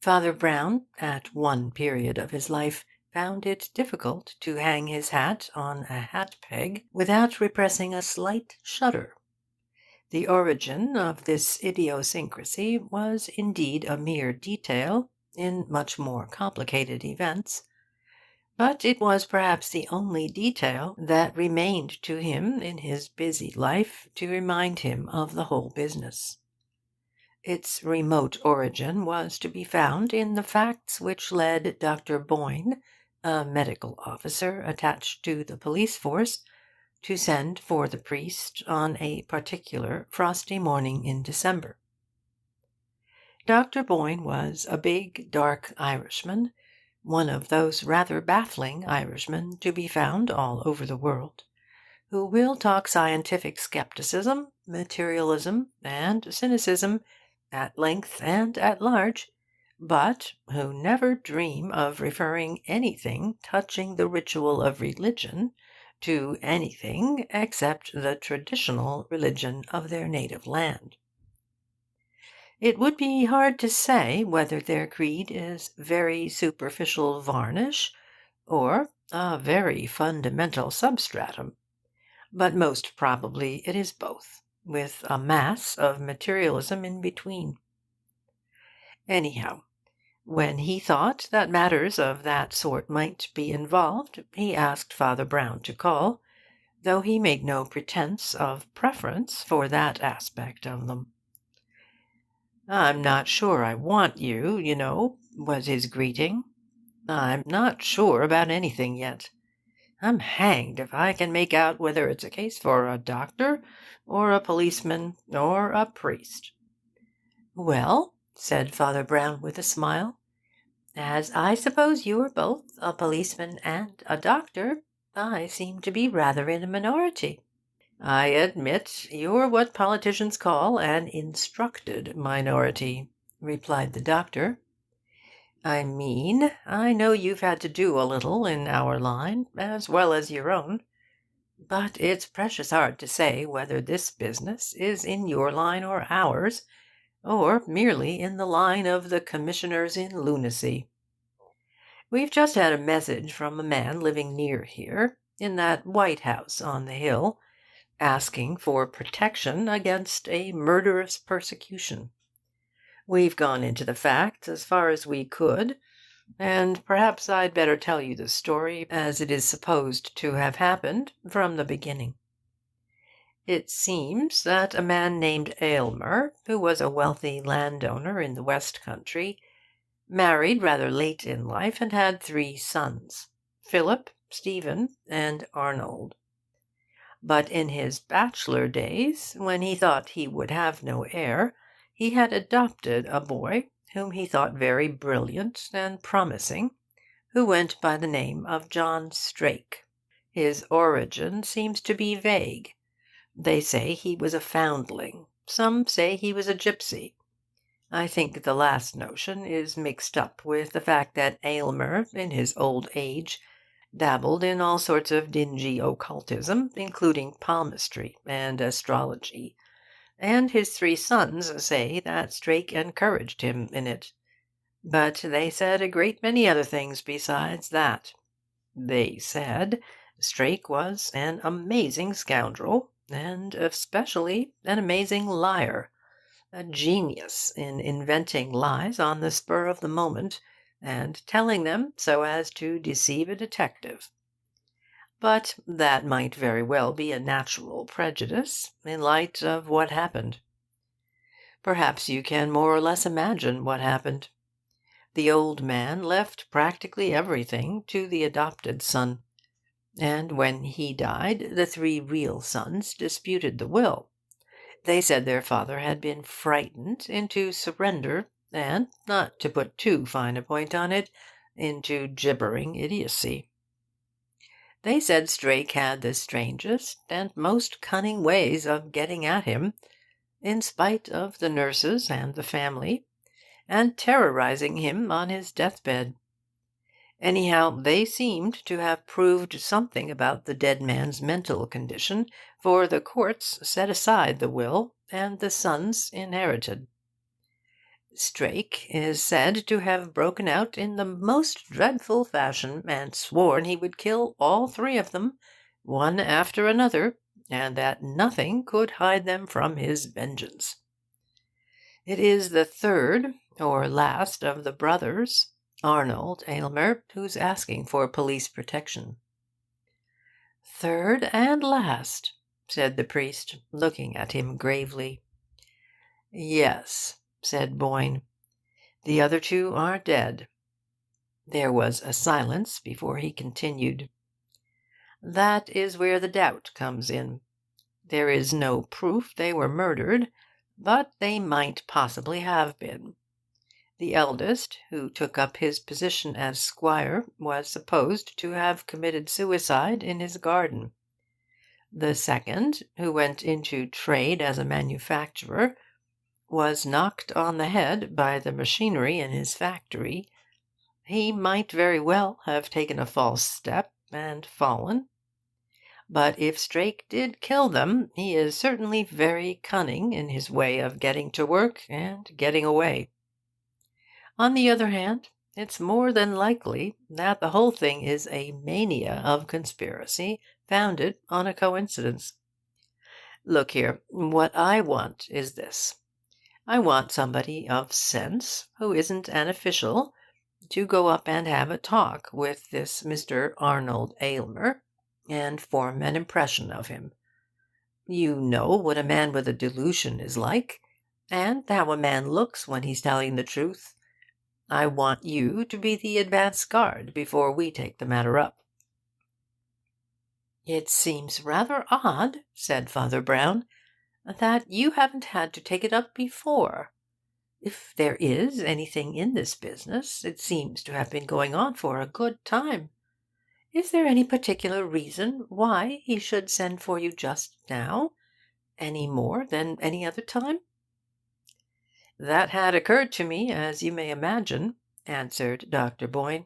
Father Brown, at one period of his life, found it difficult to hang his hat on a hat peg without repressing a slight shudder. The origin of this idiosyncrasy was indeed a mere detail in much more complicated events, but it was perhaps the only detail that remained to him in his busy life to remind him of the whole business. Its remote origin was to be found in the facts which led Dr. Boyne, a medical officer attached to the police force, to send for the priest on a particular frosty morning in December. Dr. Boyne was a big, dark Irishman, one of those rather baffling Irishmen to be found all over the world, who will talk scientific skepticism, materialism, and cynicism at length and at large, but who never dream of referring anything touching the ritual of religion to anything except the traditional religion of their native land. It would be hard to say whether their creed is very superficial varnish or a very fundamental substratum, but most probably it is both, with a mass of materialism in between. Anyhow, when he thought that matters of that sort might be involved, he asked Father Brown to call, though he made no pretence of preference for that aspect of them. "I'm not sure I want you, was his greeting. "I'm not sure about anything yet. I'm hanged if I can make out whether it's a case for a doctor, or a policeman, or a priest." "Well," said Father Brown with a smile, "as I suppose you are both a policeman and a doctor, I seem to be rather in a minority." "I admit you're what politicians call an instructed minority," replied the doctor. "I mean, I know you've had to do a little in our line, as well as your own. But it's precious hard to say whether this business is in your line or ours, or merely in the line of the commissioners in lunacy. We've just had a message from a man living near here, in that White House on the hill, asking for protection against a murderous persecution. We've gone into the facts as far as we could, and perhaps I'd better tell you the story as it is supposed to have happened from the beginning. It seems that a man named Aylmer, who was a wealthy landowner in the West Country, married rather late in life and had 3 sons, Philip, Stephen, and Arnold. But in his bachelor days, when he thought he would have no heir, he had adopted a boy whom he thought very brilliant and promising, who went by the name of John Strake. His origin seems to be vague. They say he was a foundling. Some say he was a gypsy. I think the last notion is mixed up with the fact that Aylmer, in his old age, dabbled in all sorts of dingy occultism, including palmistry and astrology, and his 3 sons say that Strake encouraged him in it. But they said a great many other things besides that. They said Strake was an amazing scoundrel, and especially an amazing liar, a genius in inventing lies on the spur of the moment, and telling them so as to deceive a detective. But that might very well be a natural prejudice, in light of what happened. Perhaps you can more or less imagine what happened. The old man left practically everything to the adopted son, and when he died, the 3 real sons disputed the will. They said their father had been frightened into surrender, and, not to put too fine a point on it, into gibbering idiocy. They said Strake had the strangest and most cunning ways of getting at him, in spite of the nurses and the family, and terrorizing him on his deathbed. Anyhow, they seemed to have proved something about the dead man's mental condition, for the courts set aside the will, and the sons inherited. Strake is said to have broken out in the most dreadful fashion and sworn he would kill all three of them, one after another, and that nothing could hide them from his vengeance. It is the third, or last, of the brothers, Arnold Aylmer, who's asking for police protection. Third and last, said the priest, looking at him gravely. Yes, said Boyne. The other two are dead. There was a silence before he continued. That is where the doubt comes in. There is no proof they were murdered, but they might possibly have been. The eldest, who took up his position as squire, was supposed to have committed suicide in his garden. The second, who went into trade as a manufacturer, was knocked on the head by the machinery in his factory. He might very well have taken a false step and fallen. But if Strake did kill them, he is certainly very cunning in his way of getting to work and getting away. On the other hand, it's more than likely that the whole thing is a mania of conspiracy founded on a coincidence. Look here, what I want is this. I want somebody of sense, who isn't an official, to go up and have a talk with this Mr. Arnold Aylmer, and form an impression of him. You know what a man with a delusion is like, and how a man looks when he's telling the truth. I want you to be the advance guard before we take the matter up. It seems rather odd, said Father Brown, that you haven't had to take it up before. If there is anything in this business, it seems to have been going on for a good time. Is there any particular reason why he should send for you just now, any more than any other time? That had occurred to me, as you may imagine, answered Dr. Boyne.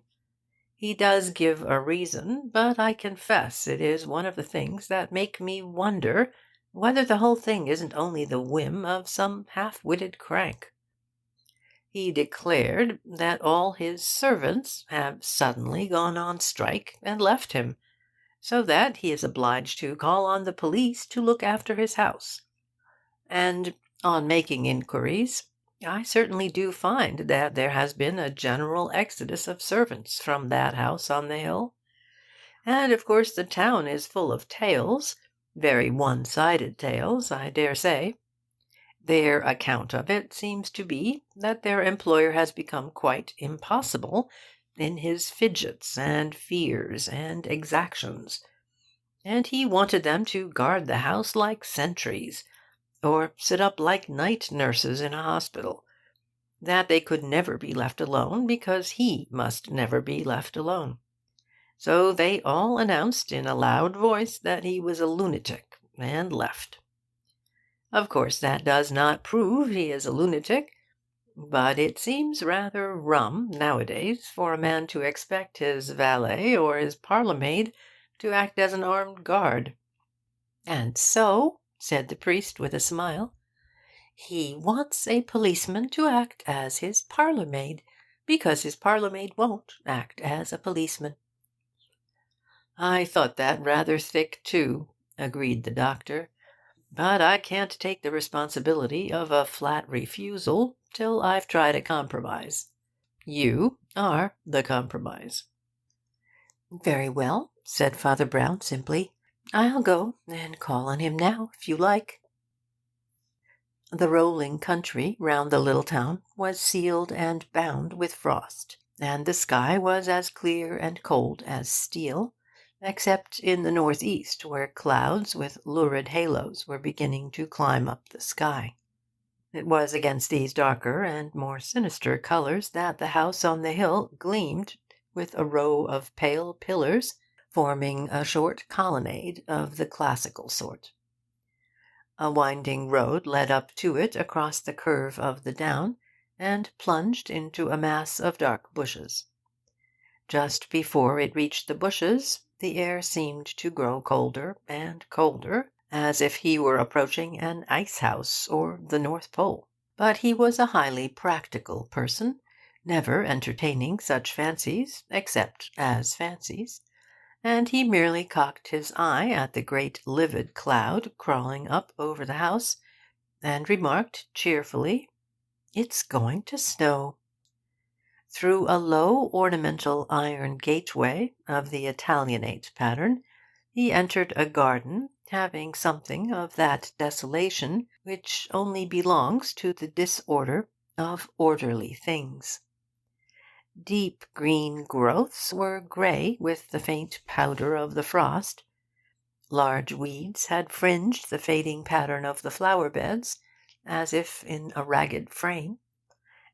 He does give a reason, but I confess it is one of the things that make me wonder whether the whole thing isn't only the whim of some half-witted crank. He declared that all his servants have suddenly gone on strike and left him, so that he is obliged to call on the police to look after his house. And on making inquiries, I certainly do find that there has been a general exodus of servants from that house on the hill. And of course the town is full of tales, very one-sided tales, I dare say. Their account of it seems to be that their employer has become quite impossible in his fidgets and fears and exactions, and he wanted them to guard the house like sentries, or sit up like night nurses in a hospital, that they could never be left alone because he must never be left alone. So they all announced in a loud voice that he was a lunatic, and left. Of course, that does not prove he is a lunatic, but it seems rather rum nowadays for a man to expect his valet or his parlour-maid to act as an armed guard. And so, said the priest with a smile, he wants a policeman to act as his parlour-maid, because his parlour-maid won't act as a policeman. I thought that rather thick, too, agreed the doctor. But I can't take the responsibility of a flat refusal till I've tried a compromise. You are the compromise. Very well, said Father Brown simply. I'll go and call on him now, if you like. The rolling country round the little town was sealed and bound with frost, and the sky was as clear and cold as steel, except in the northeast, where clouds with lurid halos were beginning to climb up the sky. It was against these darker and more sinister colours that the house on the hill gleamed with a row of pale pillars forming a short colonnade of the classical sort. A winding road led up to it across the curve of the down, and plunged into a mass of dark bushes. Just before it reached the bushes, the air seemed to grow colder and colder, as if he were approaching an ice-house or the North Pole. But he was a highly practical person, never entertaining such fancies except as fancies, and he merely cocked his eye at the great livid cloud crawling up over the house, and remarked cheerfully, "It's going to snow." Through a low ornamental iron gateway of the Italianate pattern, he entered a garden having something of that desolation which only belongs to the disorder of orderly things. Deep green growths were grey with the faint powder of the frost. Large weeds had fringed the fading pattern of the flower beds, as if in a ragged frame,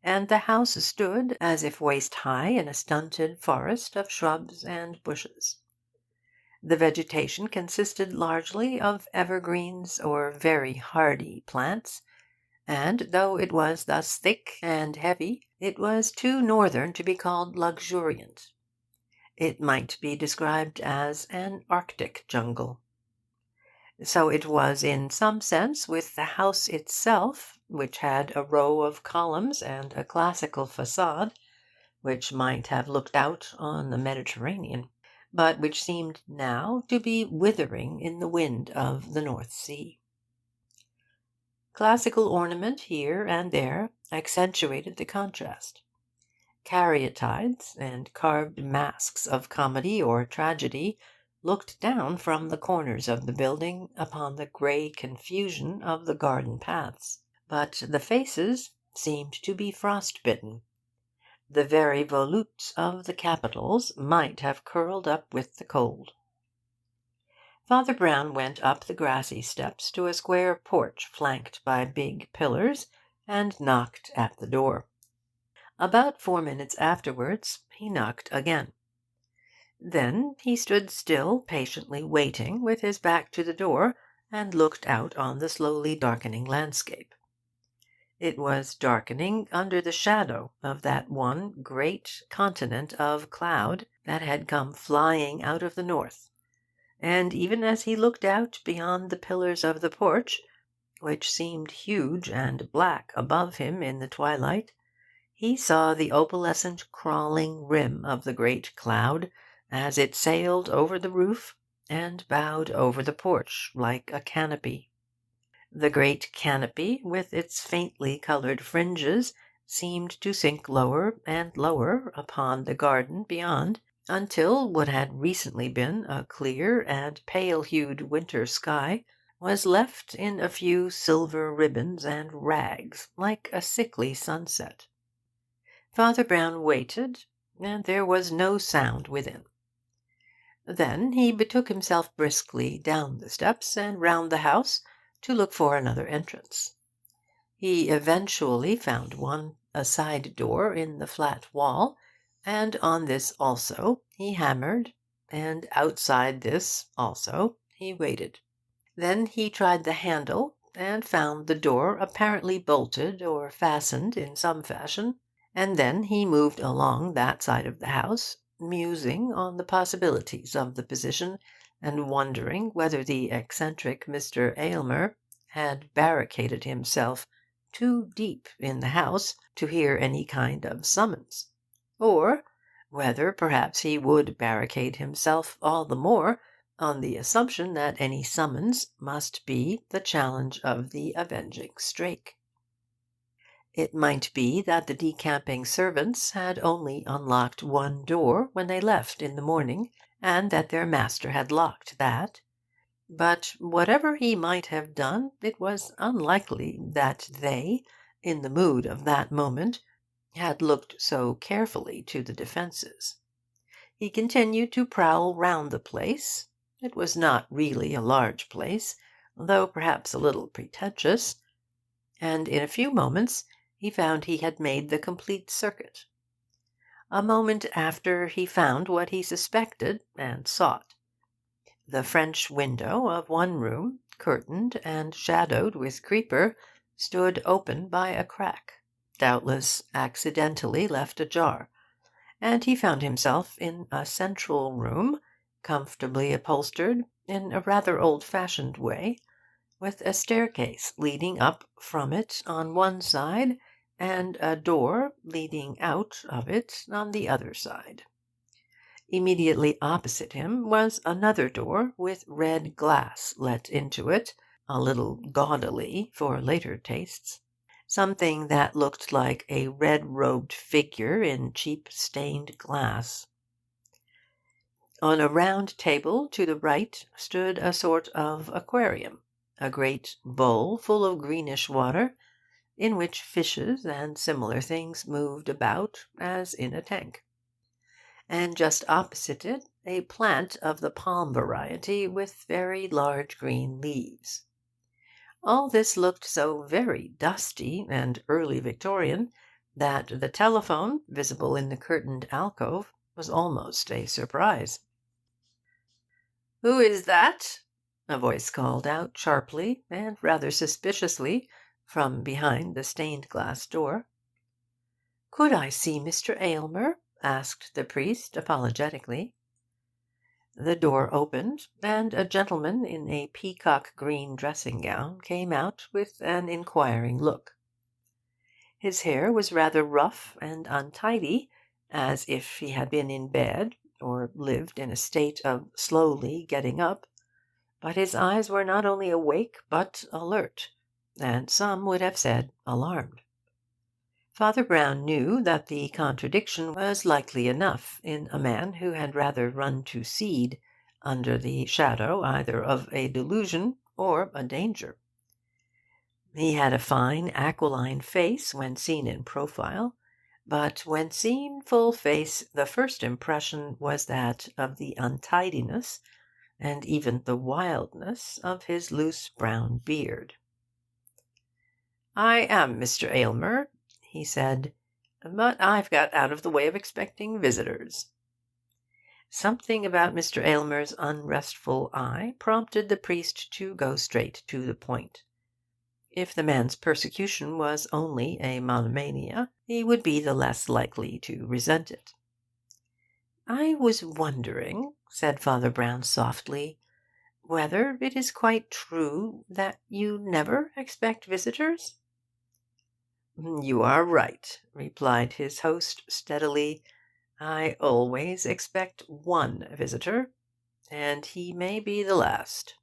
and the house stood as if waist high in a stunted forest of shrubs and bushes. The vegetation consisted largely of evergreens or very hardy plants, and though it was thus thick and heavy, it was too northern to be called luxuriant. It might be described as an Arctic jungle. So it was in some sense with the house itself, which had a row of columns and a classical façade, which might have looked out on the Mediterranean, but which seemed now to be withering in the wind of the North Sea. Classical ornament here and there accentuated the contrast. Caryatides and carved masks of comedy or tragedy looked down from the corners of the building upon the grey confusion of the garden paths. But the faces seemed to be frostbitten. The very volutes of the capitals might have curled up with the cold. Father Brown went up the grassy steps to a square porch flanked by big pillars, and knocked at the door. About 4 minutes afterwards he knocked again. Then he stood still, patiently waiting, with his back to the door, and looked out on the slowly darkening landscape. It was darkening under the shadow of that one great continent of cloud that had come flying out of the north, and even as he looked out beyond the pillars of the porch, which seemed huge and black above him in the twilight, he saw the opalescent crawling rim of the great cloud as it sailed over the roof and bowed over the porch like a canopy. The great canopy, with its faintly coloured fringes, seemed to sink lower and lower upon the garden beyond, until what had recently been a clear and pale-hued winter sky was left in a few silver ribbons and rags, like a sickly sunset. Father Brown waited, and there was no sound within. Then he betook himself briskly down the steps and round the house to look for another entrance. He eventually found one, a side door in the flat wall, and on this also he hammered, and outside this also he waited. Then he tried the handle, and found the door apparently bolted or fastened in some fashion, and then he moved along that side of the house, musing on the possibilities of the position, and wondering whether the eccentric Mr. Aylmer had barricaded himself too deep in the house to hear any kind of summons, or whether perhaps he would barricade himself all the more on the assumption that any summons must be the challenge of the avenging Strake. It might be that the decamping servants had only unlocked one door when they left in the morning, and that their master had locked that. But whatever he might have done, it was unlikely that they, in the mood of that moment, had looked so carefully to the defences. He continued to prowl round the place. It was not really a large place, though perhaps a little pretentious, and in a few moments he found he had made the complete circuit. A moment after he found what he suspected and sought. The French window of one room, curtained and shadowed with creeper, stood open by a crack, doubtless accidentally left ajar, and he found himself in a central room, comfortably upholstered in a rather old-fashioned way, with a staircase leading up from it on one side and a door leading out of it on the other side. Immediately opposite him was another door with red glass let into it, a little gaudily for later tastes. Something that looked like a red-robed figure in cheap stained glass. On a round table to the right stood a sort of aquarium, a great bowl full of greenish water, in which fishes and similar things moved about as in a tank. And just opposite it, a plant of the palm variety with very large green leaves. All this looked so very dusty and early Victorian that the telephone, visible in the curtained alcove, was almost a surprise. "Who is that?" a voice called out sharply and rather suspiciously from behind the stained-glass door. "Could I see Mr. Aylmer?" asked the priest apologetically. The door opened, and a gentleman in a peacock-green dressing-gown came out with an inquiring look. His hair was rather rough and untidy, as if he had been in bed or lived in a state of slowly getting up, but his eyes were not only awake but alert, and some would have said alarmed. Father Brown knew that the contradiction was likely enough in a man who had rather run to seed under the shadow either of a delusion or a danger. He had a fine aquiline face when seen in profile, but when seen full face the first impression was that of the untidiness and even the wildness of his loose brown beard. "I am Mr. Aylmer," he said, "but I've got out of the way of expecting visitors." Something about Mr. Aylmer's unrestful eye prompted the priest to go straight to the point. If the man's persecution was only a monomania, he would be the less likely to resent it. "I was wondering," said Father Brown softly, "whether it is quite true that you never expect visitors?" "You are right," replied his host steadily. "I always expect one visitor, and he may be the last."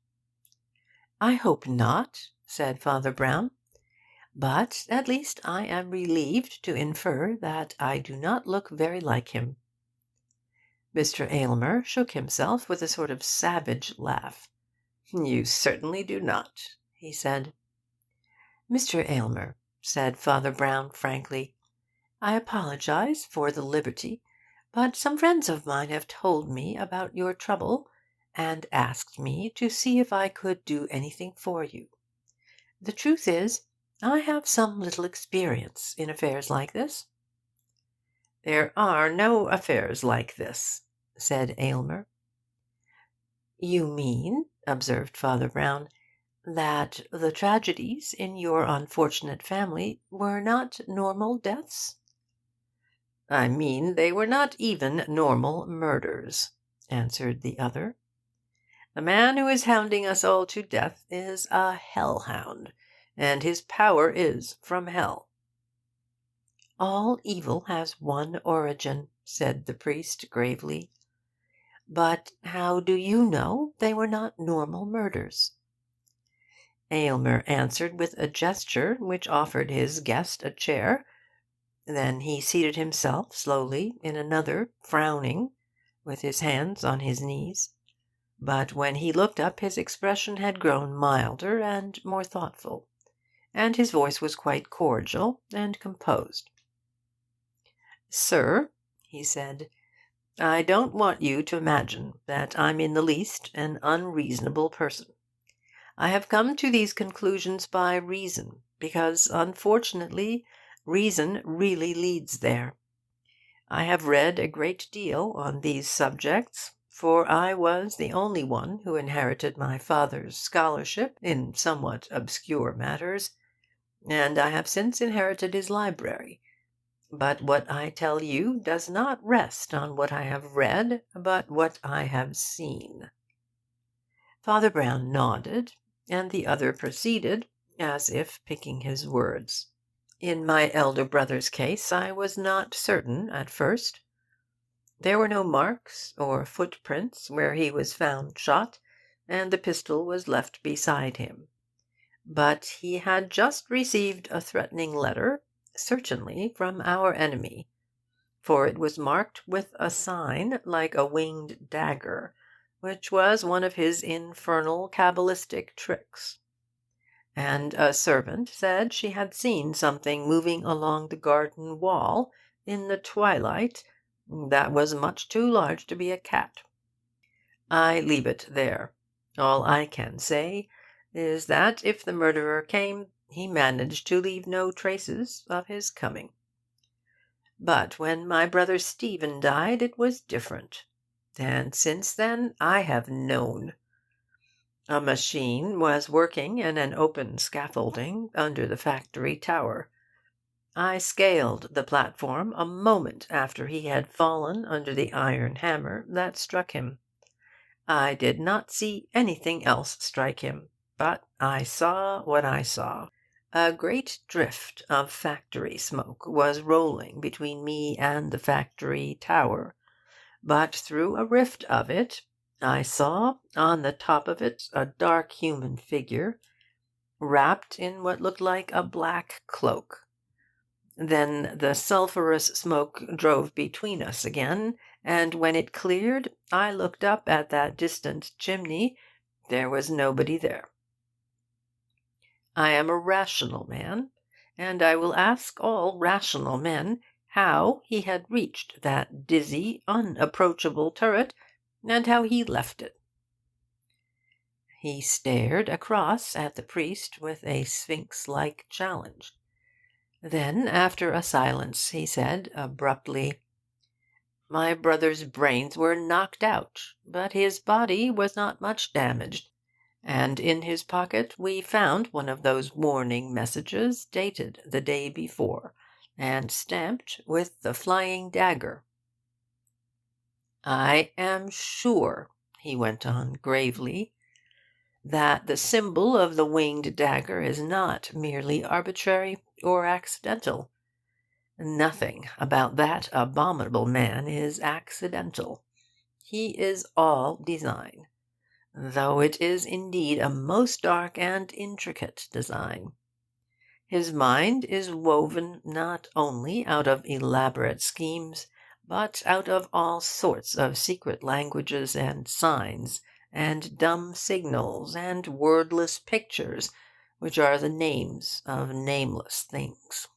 "I hope not," said Father Brown. "But at least I am relieved to infer that I do not look very like him." Mr. Aylmer shook himself with a sort of savage laugh. "You certainly do not," he said. "Mr. Aylmer," said Father Brown frankly, "I apologize for the liberty, but some friends of mine have told me about your trouble, and asked me to see if I could do anything for you. The truth is, I have some little experience in affairs like this." "There are no affairs like this," said Aylmer. "You mean," observed Father Brown, "that the tragedies in your unfortunate family were not normal deaths?" "I mean they were not even normal murders," answered the other. "The man who is hounding us all to death is a hell-hound, and his power is from hell." "All evil has one origin," said the priest gravely. "But how do you know they were not normal murders?" Aylmer answered with a gesture which offered his guest a chair. Then he seated himself slowly in another, frowning, with his hands on his knees. But when he looked up his expression had grown milder and more thoughtful, and his voice was quite cordial and composed. "Sir," he said, "I don't want you to imagine that I'm in the least an unreasonable person. I have come to these conclusions by reason, because, unfortunately, reason really leads there. I have read a great deal on these subjects, for I was the only one who inherited my father's scholarship in somewhat obscure matters, and I have since inherited his library. But what I tell you does not rest on what I have read, but what I have seen." Father Brown nodded, and the other proceeded, as if picking his words. In my elder brother's case I was not certain at first. There were no marks or footprints where he was found shot, and the pistol was left beside him. But he had just received a threatening letter, certainly from our enemy, for it was marked with a sign like a winged dagger, which was one of his infernal cabalistic tricks. And a servant said she had seen something moving along the garden wall in the twilight that was much too large to be a cat. I leave it there. All I can say is that if the murderer came, he managed to leave no traces of his coming. But when my brother Stephen died, it was different. And since then I have known. A machine was working in an open scaffolding under the factory tower. I scaled the platform a moment after he had fallen under the iron hammer that struck him. I did not see anything else strike him, but I saw what I saw. A great drift of factory smoke was rolling between me and the factory tower, but through a rift of it I saw on the top of it a dark human figure, wrapped in what looked like a black cloak. Then the sulphurous smoke drove between us again, and when it cleared, I looked up at that distant chimney. There was nobody there. I am a rational man, and I will ask all rational men how he had reached that dizzy, unapproachable turret, and how he left it. He stared across at the priest with a sphinx-like challenge. Then, after a silence, he said abruptly, "My brother's brains were knocked out, but his body was not much damaged, and in his pocket we found one of those warning messages dated the day before, and stamped with the flying dagger. I am sure," he went on gravely, "that the symbol of the winged dagger is not merely arbitrary or accidental. Nothing about that abominable man is accidental. He is all design, though it is indeed a most dark and intricate design. His mind is woven not only out of elaborate schemes, but out of all sorts of secret languages and signs, and dumb signals, and wordless pictures, which are the names of nameless things.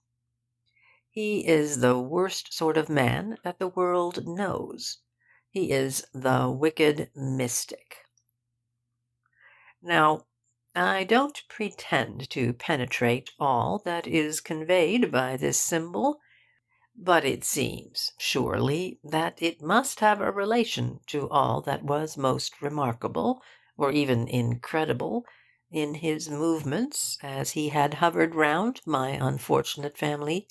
He is the worst sort of man that the world knows. He is the wicked mystic. Now, I don't pretend to penetrate all that is conveyed by this symbol, but it seems, surely, that it must have a relation to all that was most remarkable, or even incredible, in his movements as he had hovered round my unfortunate family.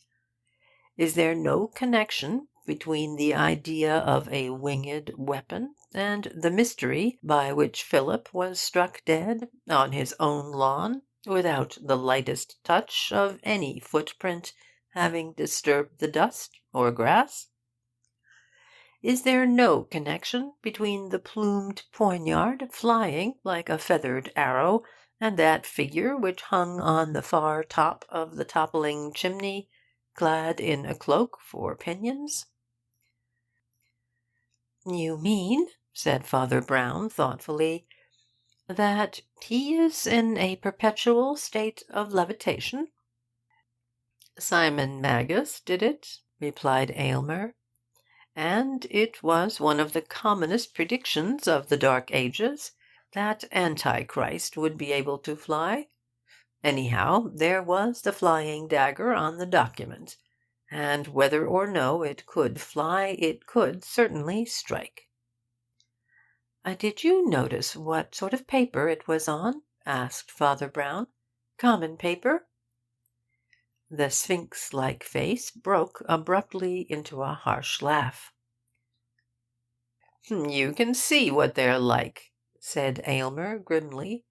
Is there no connection between the idea of a winged weapon and the mystery by which Philip was struck dead on his own lawn, without the lightest touch of any footprint having disturbed the dust or grass? Is there no connection between the plumed poignard flying like a feathered arrow and that figure which hung on the far top of the toppling chimney, clad in a cloak for pinions? "You mean," said Father Brown thoughtfully, "that he is in a perpetual state of levitation?" "Simon Magus did it," replied Aylmer, "and it was one of the commonest predictions of the Dark Ages that Antichrist would be able to fly. Anyhow, there was the flying dagger on the document, and whether or no it could fly, it could certainly strike." "Did you notice what sort of paper it was on?" asked Father Brown. "Common paper?" The sphinx-like face broke abruptly into a harsh laugh. "You can see what they're like," said Aylmer grimly.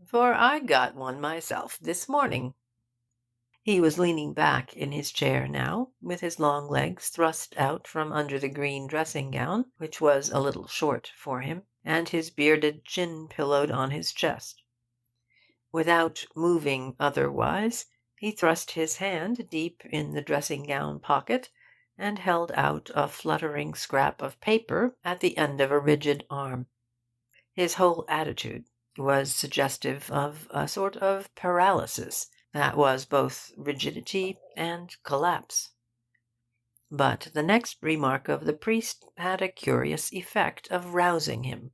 for I got one myself this morning." He was leaning back in his chair now, with his long legs thrust out from under the green dressing-gown, which was a little short for him, and his bearded chin pillowed on his chest. Without moving otherwise, he thrust his hand deep in the dressing-gown pocket and held out a fluttering scrap of paper at the end of a rigid arm. His whole attitude was suggestive of a sort of paralysis that was both rigidity and collapse. But the next remark of the priest had a curious effect of rousing him.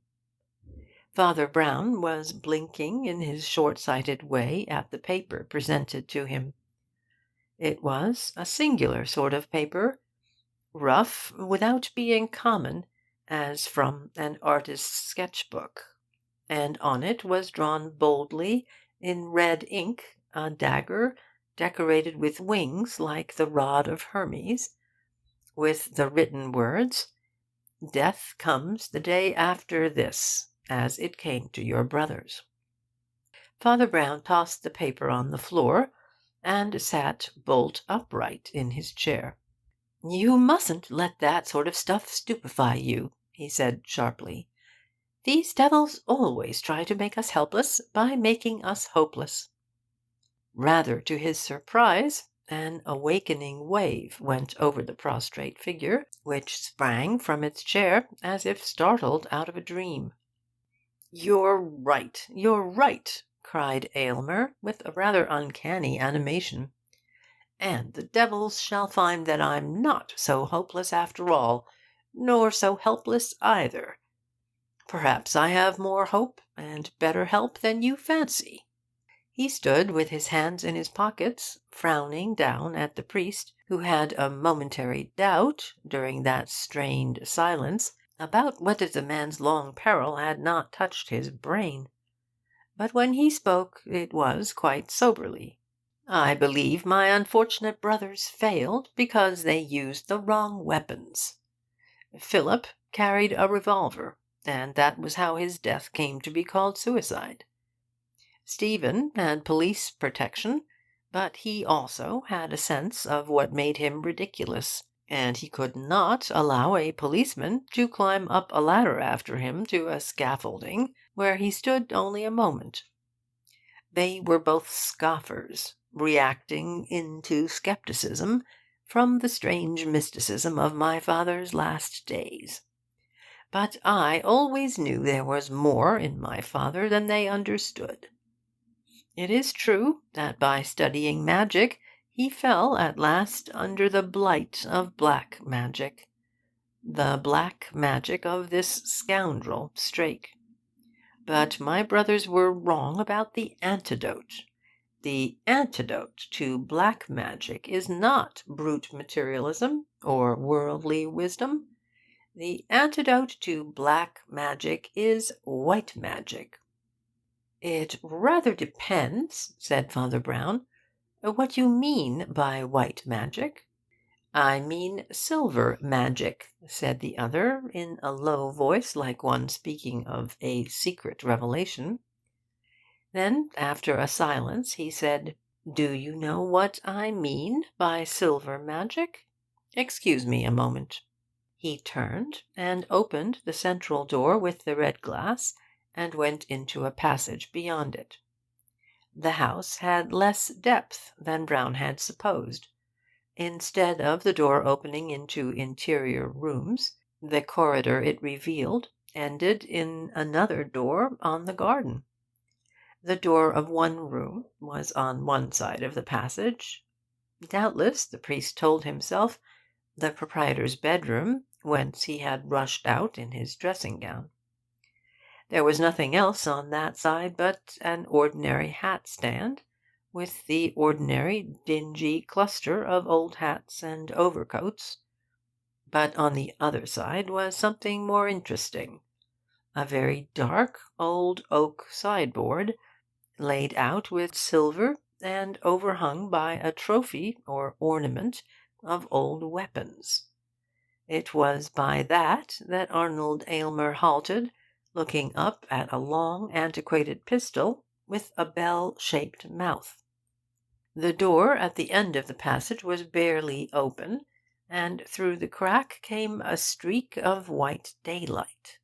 Father Brown was blinking in his short-sighted way at the paper presented to him. It was a singular sort of paper, rough without being common, as from an artist's sketch-book, and on it was drawn boldly in red ink a dagger decorated with wings like the rod of Hermes, with the written words, "Death comes the day after this, as it came to your brothers." Father Brown tossed the paper on the floor, and sat bolt upright in his chair. "You mustn't let that sort of stuff stupefy you," he said sharply. "These devils always try to make us helpless by making us hopeless." Rather to his surprise, an awakening wave went over the prostrate figure, which sprang from its chair as if startled out of a dream. You're right," cried Aylmer, with a rather uncanny animation. "And the devils shall find that I'm not so hopeless after all, nor so helpless either. Perhaps I have more hope and better help than you fancy." He stood with his hands in his pockets, frowning down at the priest, who had a momentary doubt, during that strained silence, about whether the man's long peril had not touched his brain. But when he spoke, it was quite soberly. "I believe my unfortunate brothers failed because they used the wrong weapons. Philip carried a revolver, and that was how his death came to be called suicide. Stephen had police protection, but he also had a sense of what made him ridiculous, and he could not allow a policeman to climb up a ladder after him to a scaffolding where he stood only a moment. They were both scoffers, reacting into scepticism from the strange mysticism of my father's last days. But I always knew there was more in my father than they understood. It is true that by studying magic he fell at last under the blight of black magic, the black magic of this scoundrel Strake. But my brothers were wrong about the antidote. The antidote to black magic is not brute materialism or worldly wisdom. The antidote to black magic is white magic." "It rather depends," said Father Brown, "what you mean by white magic." "I mean silver magic," said the other, in a low voice like one speaking of a secret revelation. Then, after a silence, he said, "Do you know what I mean by silver magic? Excuse me a moment." He turned and opened the central door with the red glass, and went into a passage beyond it. The house had less depth than Brown had supposed. Instead of the door opening into interior rooms, the corridor it revealed ended in another door on the garden. The door of one room was on one side of the passage. Doubtless, the priest told himself, the proprietor's bedroom, whence he had rushed out in his dressing-gown. There was nothing else on that side but an ordinary hat-stand, with the ordinary dingy cluster of old hats and overcoats. But on the other side was something more interesting. A very dark old oak sideboard, laid out with silver and overhung by a trophy or ornament of old weapons. It was by that Arnold Aylmer halted, looking up at a long, antiquated pistol with a bell-shaped mouth. The door at the end of the passage was barely open, and through the crack came a streak of white daylight.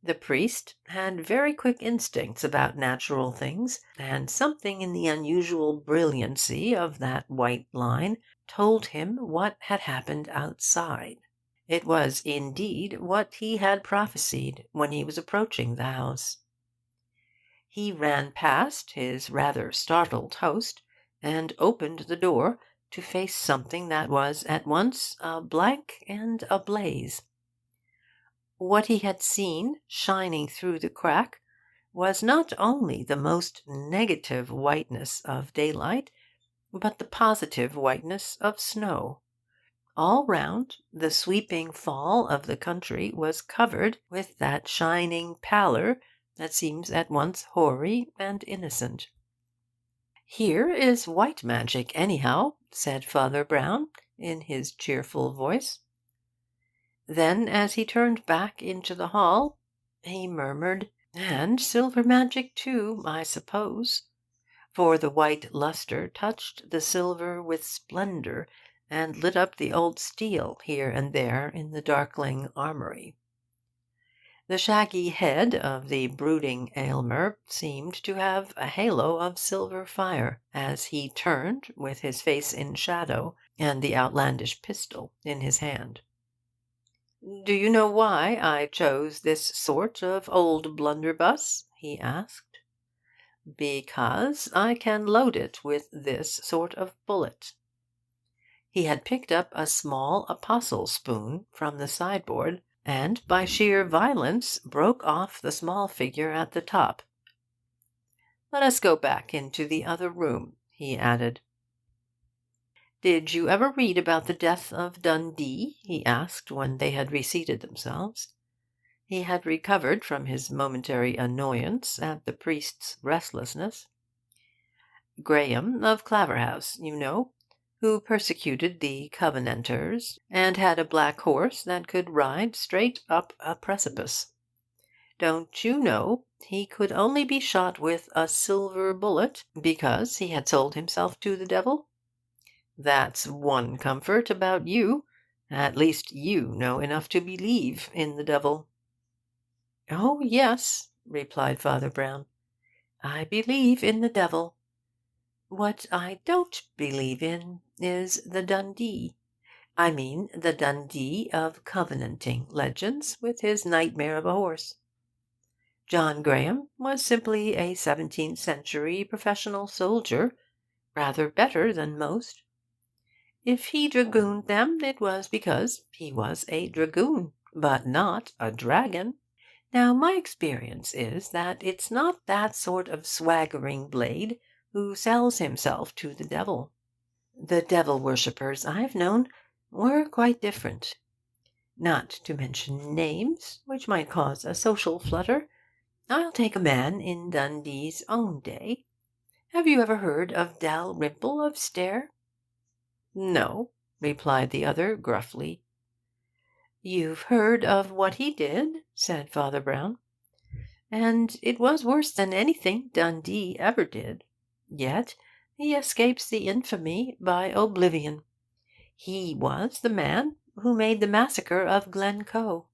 The priest had very quick instincts about natural things, and something in the unusual brilliancy of that white line told him what had happened outside. It was, indeed, what he had prophesied when he was approaching the house. He ran past his rather startled host, and opened the door to face something that was at once a blank and a blaze. What he had seen, shining through the crack, was not only the most negative whiteness of daylight, but the positive whiteness of snow. All round, the sweeping fall of the country was covered with that shining pallor that seems at once hoary and innocent. "Here is white magic, anyhow," said Father Brown, in his cheerful voice. Then, as he turned back into the hall, he murmured, "And silver magic, too, I suppose," for the white lustre touched the silver with splendour, and lit up the old steel here and there in the darkling armoury. The shaggy head of the brooding Aylmer seemed to have a halo of silver fire, as he turned with his face in shadow, and the outlandish pistol in his hand. "Do you know why I chose this sort of old blunderbuss?" he asked. "Because I can load it with this sort of bullet." He had picked up a small apostle spoon from the sideboard, and by sheer violence broke off the small figure at the top. "Let us go back into the other room," he added. "Did you ever read about the death of Dundee?" he asked when they had reseated themselves. He had recovered from his momentary annoyance at the priest's restlessness. "Graham of Claverhouse, you know, who persecuted the Covenanters, and had a black horse that could ride straight up a precipice. Don't you know he could only be shot with a silver bullet because he had sold himself to the devil? That's one comfort about you. At least you know enough to believe in the devil." "Oh, yes," replied Father Brown. "I believe in the devil. What I don't believe in is the Dundee. I mean the Dundee of Covenanting legends, with his nightmare of a horse. John Graham was simply a 17th century professional soldier, rather better than most. If he dragooned them, it was because he was a dragoon, but not a dragon. Now, my experience is that it's not that sort of swaggering blade who sells himself to the devil. The devil-worshippers I've known were quite different. Not to mention names, which might cause a social flutter, I'll take a man in Dundee's own day. Have you ever heard of Dalrymple of Stair?" "No," replied the other gruffly. "You've heard of what he did," said Father Brown. "And it was worse than anything Dundee ever did. Yet he escapes the infamy by oblivion. He was the man who made the massacre of Glencoe.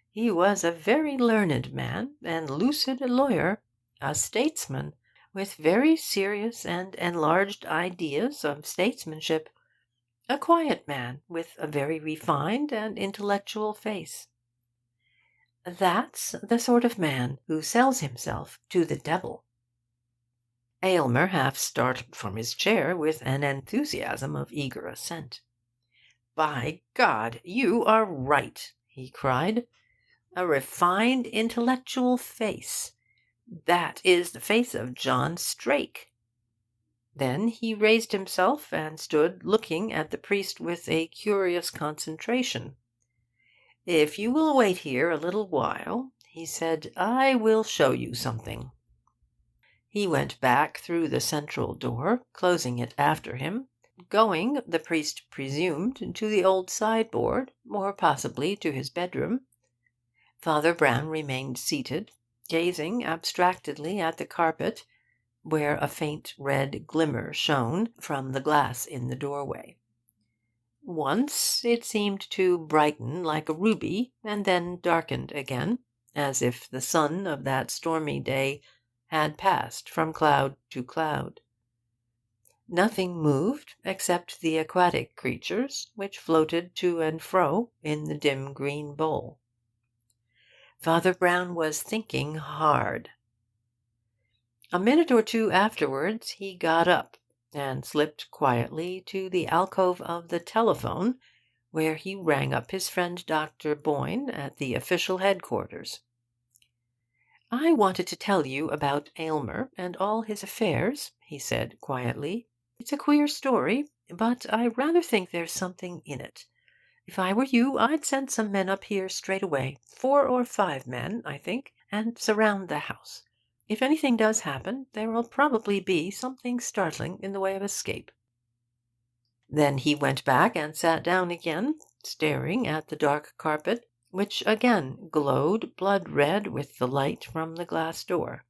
He was a very learned man and lucid lawyer, a statesman, with very serious and enlarged ideas of statesmanship, a quiet man with a very refined and intellectual face. That's the sort of man who sells himself to the devil." Aylmer half started from his chair with an enthusiasm of eager assent. "By God, you are right!" he cried. "A refined intellectual face. That is the face of John Strake." Then he raised himself and stood looking at the priest with a curious concentration. "If you will wait here a little while," he said, "I will show you something." He went back through the central door, closing it after him, going, the priest presumed, to the old sideboard, or possibly to his bedroom. Father Brown remained seated, gazing abstractedly at the carpet, where a faint red glimmer shone from the glass in the doorway. Once it seemed to brighten like a ruby, and then darkened again, as if the sun of that stormy day had passed from cloud to cloud. Nothing moved except the aquatic creatures, which floated to and fro in the dim green bowl. Father Brown was thinking hard. A minute or two afterwards he got up and slipped quietly to the alcove of the telephone, where he rang up his friend Dr. Boyne at the official headquarters. "I wanted to tell you about Aylmer and all his affairs," he said quietly. "It's a queer story, but I rather think there's something in it. If I were you, I'd send some men up here straight away, 4 or 5 men, I think, and surround the house. If anything does happen, there'll probably be something startling in the way of escape." Then he went back and sat down again, staring at the dark carpet, which again glowed blood-red with the light from the glass door.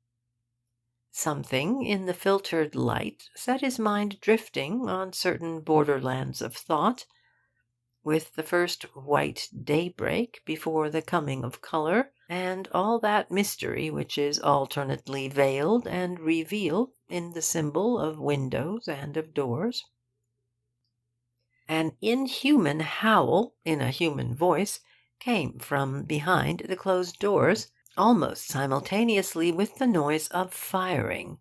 Something in the filtered light set his mind drifting on certain borderlands of thought. With the first white daybreak before the coming of colour, and all that mystery which is alternately veiled and revealed in the symbol of windows and of doors. An inhuman howl in a human voice came from behind the closed doors, almost simultaneously with the noise of firing.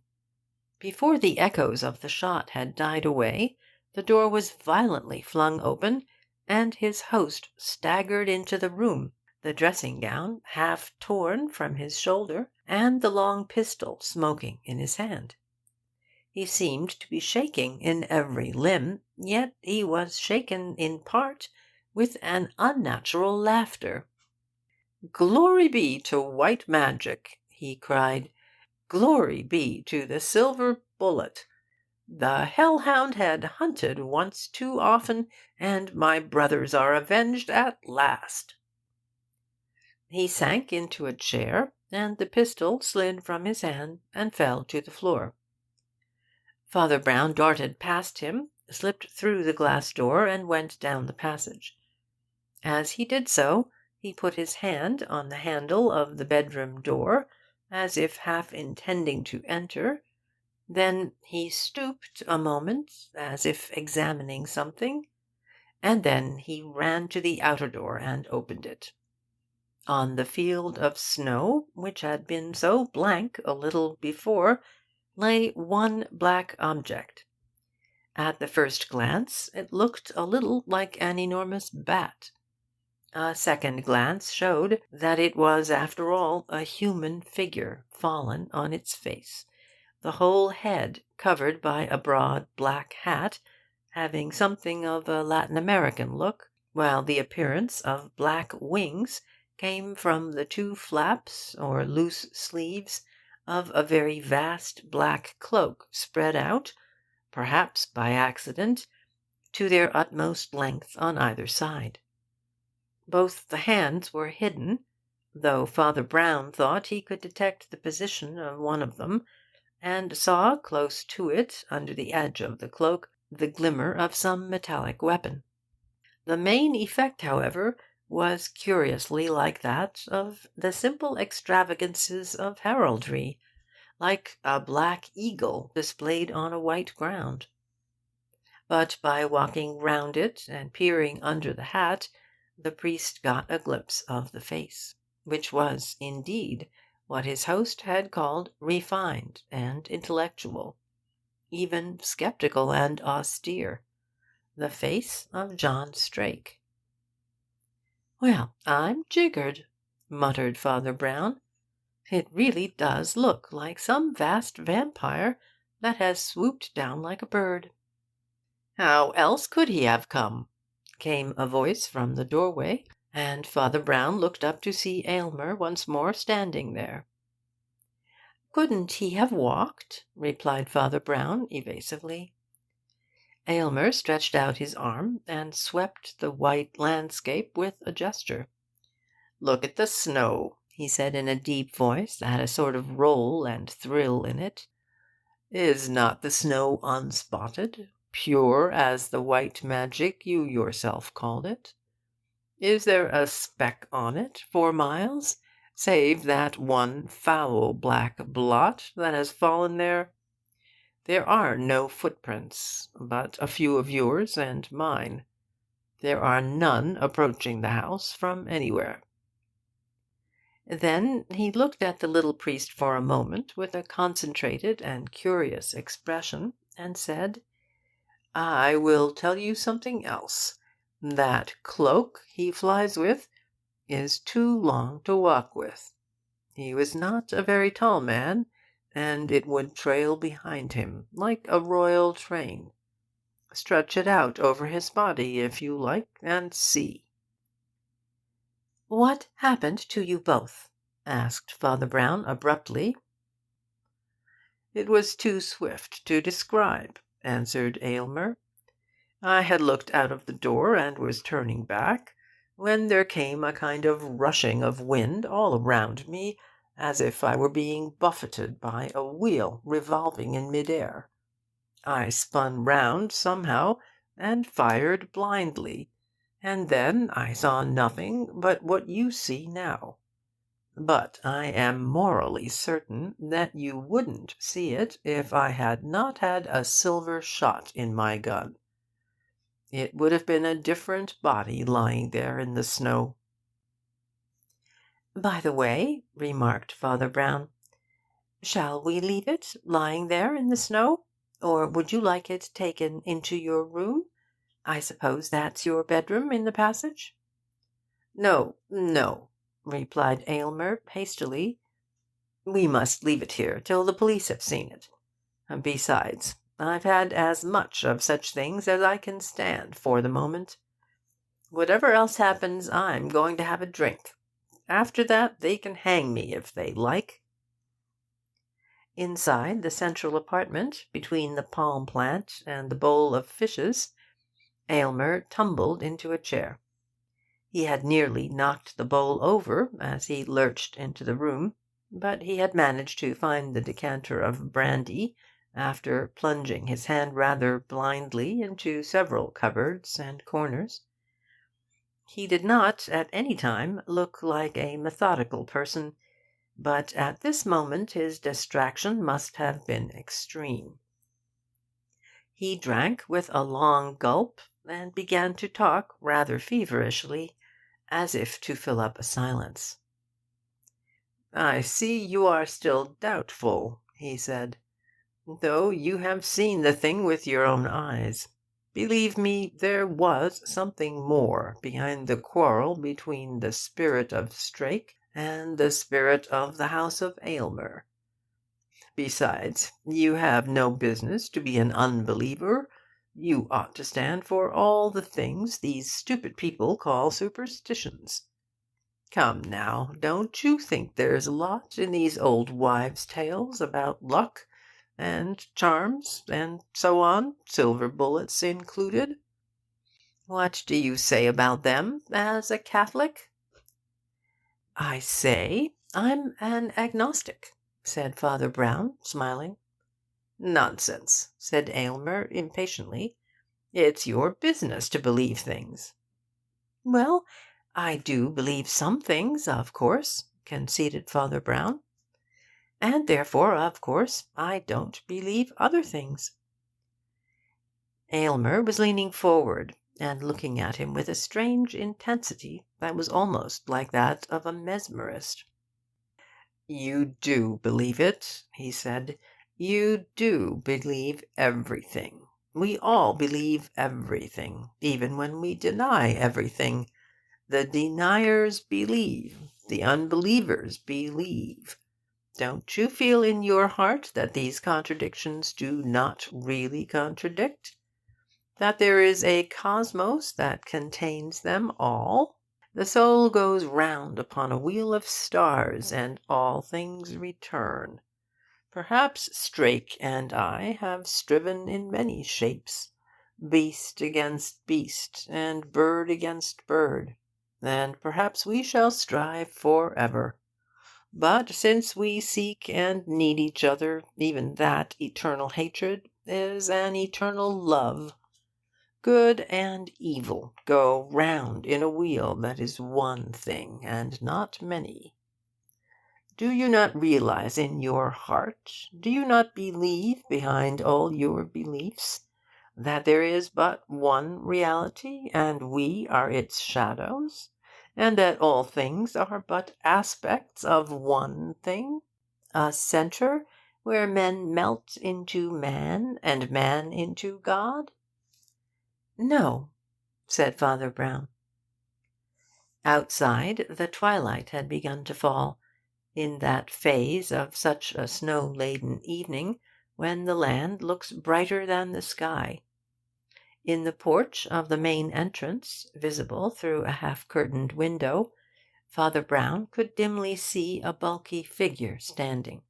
Before the echoes of the shot had died away, the door was violently flung open, and his host staggered into the room, the dressing-gown half torn from his shoulder, and the long pistol smoking in his hand. He seemed to be shaking in every limb, yet he was shaken in part with an unnatural laughter. "Glory be to white magic!" he cried. "Glory be to the silver bullet! The hellhound had hunted once too often, and my brothers are avenged at last." He sank into a chair, and the pistol slid from his hand and fell to the floor. Father Brown darted past him, slipped through the glass door, and went down the passage. As he did so, he put his hand on the handle of the bedroom door, as if half intending to enter. Then he stooped a moment, as if examining something, and then he ran to the outer door and opened it. On the field of snow, which had been so blank a little before, lay one black object. At the first glance it looked a little like an enormous bat. A second glance showed that it was, after all, a human figure fallen on its face, the whole head covered by a broad black hat, having something of a Latin American look, while the appearance of black wings came from the 2 flaps or loose sleeves of a very vast black cloak spread out, perhaps by accident, to their utmost length on either side. Both the hands were hidden, though Father Brown thought he could detect the position of one of them, and saw close to it, under the edge of the cloak, the glimmer of some metallic weapon. The main effect, however, was curiously like that of the simple extravagances of heraldry, like a black eagle displayed on a white ground. But by walking round it and peering under the hat, the priest got a glimpse of the face, which was, indeed, what his host had called refined and intellectual, even sceptical and austere, the face of John Strake. "Well, I'm jiggered," muttered Father Brown. "It really does look like some vast vampire that has swooped down like a bird." "How else could he have come?" came a voice from the doorway, and Father Brown looked up to see Aylmer once more standing there. "Couldn't he have walked?" replied Father Brown evasively. Aylmer stretched out his arm and swept the white landscape with a gesture. "Look at the snow," he said in a deep voice that had a sort of roll and thrill in it. "Is not the snow unspotted, pure as the white magic you yourself called it? Is there a speck on it for miles, save that one foul black blot that has fallen there? There are no footprints, but a few of yours and mine. There are none approaching the house from anywhere." Then he looked at the little priest for a moment with a concentrated and curious expression, and said, "I will tell you something else. That cloak he flies with is too long to walk with. He was not a very tall man, and it would trail behind him like a royal train. Stretch it out over his body, if you like, and see." "What happened to you both?" asked Father Brown abruptly. "It was too swift to describe," answered Aylmer. "I had looked out of the door and was turning back, when there came a kind of rushing of wind all around me, as if I were being buffeted by a wheel revolving in mid-air. I spun round somehow and fired blindly, and then I saw nothing but what you see now. But I am morally certain that you wouldn't see it if I had not had a silver shot in my gun. It would have been a different body lying there in the snow." "By the way," remarked Father Brown, "shall we leave it lying there in the snow? Or would you like it taken into your room? I suppose that's your bedroom in the passage?" "No, no," replied Aylmer hastily. "We must leave it here till the police have seen it. Besides, I've had as much of such things as I can stand for the moment. Whatever else happens, I'm going to have a drink. After that, they can hang me if they like." Inside the central apartment, between the palm plant and the bowl of fishes, Aylmer tumbled into a chair. He had nearly knocked the bowl over as he lurched into the room, but he had managed to find the decanter of brandy, after plunging his hand rather blindly into several cupboards and corners. He did not, at any time, look like a methodical person, but at this moment his distraction must have been extreme. He drank with a long gulp, and began to talk rather feverishly, as if to fill up a silence. "I see you are still doubtful," he said, "though you have seen the thing with your own eyes. Believe me, there was something more behind the quarrel between the spirit of Strake and the spirit of the house of Aylmer. Besides, you have no business to be an unbeliever. You ought to stand for all the things these stupid people call superstitions. Come now, don't you think there's a lot in these old wives' tales about luck and charms and so on, silver bullets included? What do you say about them as a Catholic?" "I say I'm an agnostic," said Father Brown, smiling. "Nonsense," said Aylmer impatiently. "It's your business to believe things." "Well, I do believe some things, of course," conceded Father Brown. "And therefore, of course, I don't believe other things." Aylmer was leaning forward and looking at him with a strange intensity that was almost like that of a mesmerist. "You do believe it," he said. "You do believe everything. We all believe everything, even when we deny everything. The deniers believe. The unbelievers believe. Don't you feel in your heart that these contradictions do not really contradict? That there is a cosmos that contains them all? The soul goes round upon a wheel of stars, and all things return. Perhaps Strake and I have striven in many shapes, beast against beast, and bird against bird, and perhaps we shall strive for ever. But since we seek and need each other, even that eternal hatred is an eternal love. Good and evil go round in a wheel that is one thing, and not many. Do you not realize in your heart, do you not believe behind all your beliefs, that there is but one reality, and we are its shadows, and that all things are but aspects of one thing, a centre where men melt into man, and man into God? No, said Father Brown. Outside, the twilight had begun to fall, in that phase of such a snow-laden evening when the land looks brighter than the sky. In the porch of the main entrance, visible through a half-curtained window, Father Brown could dimly see a bulky figure standing.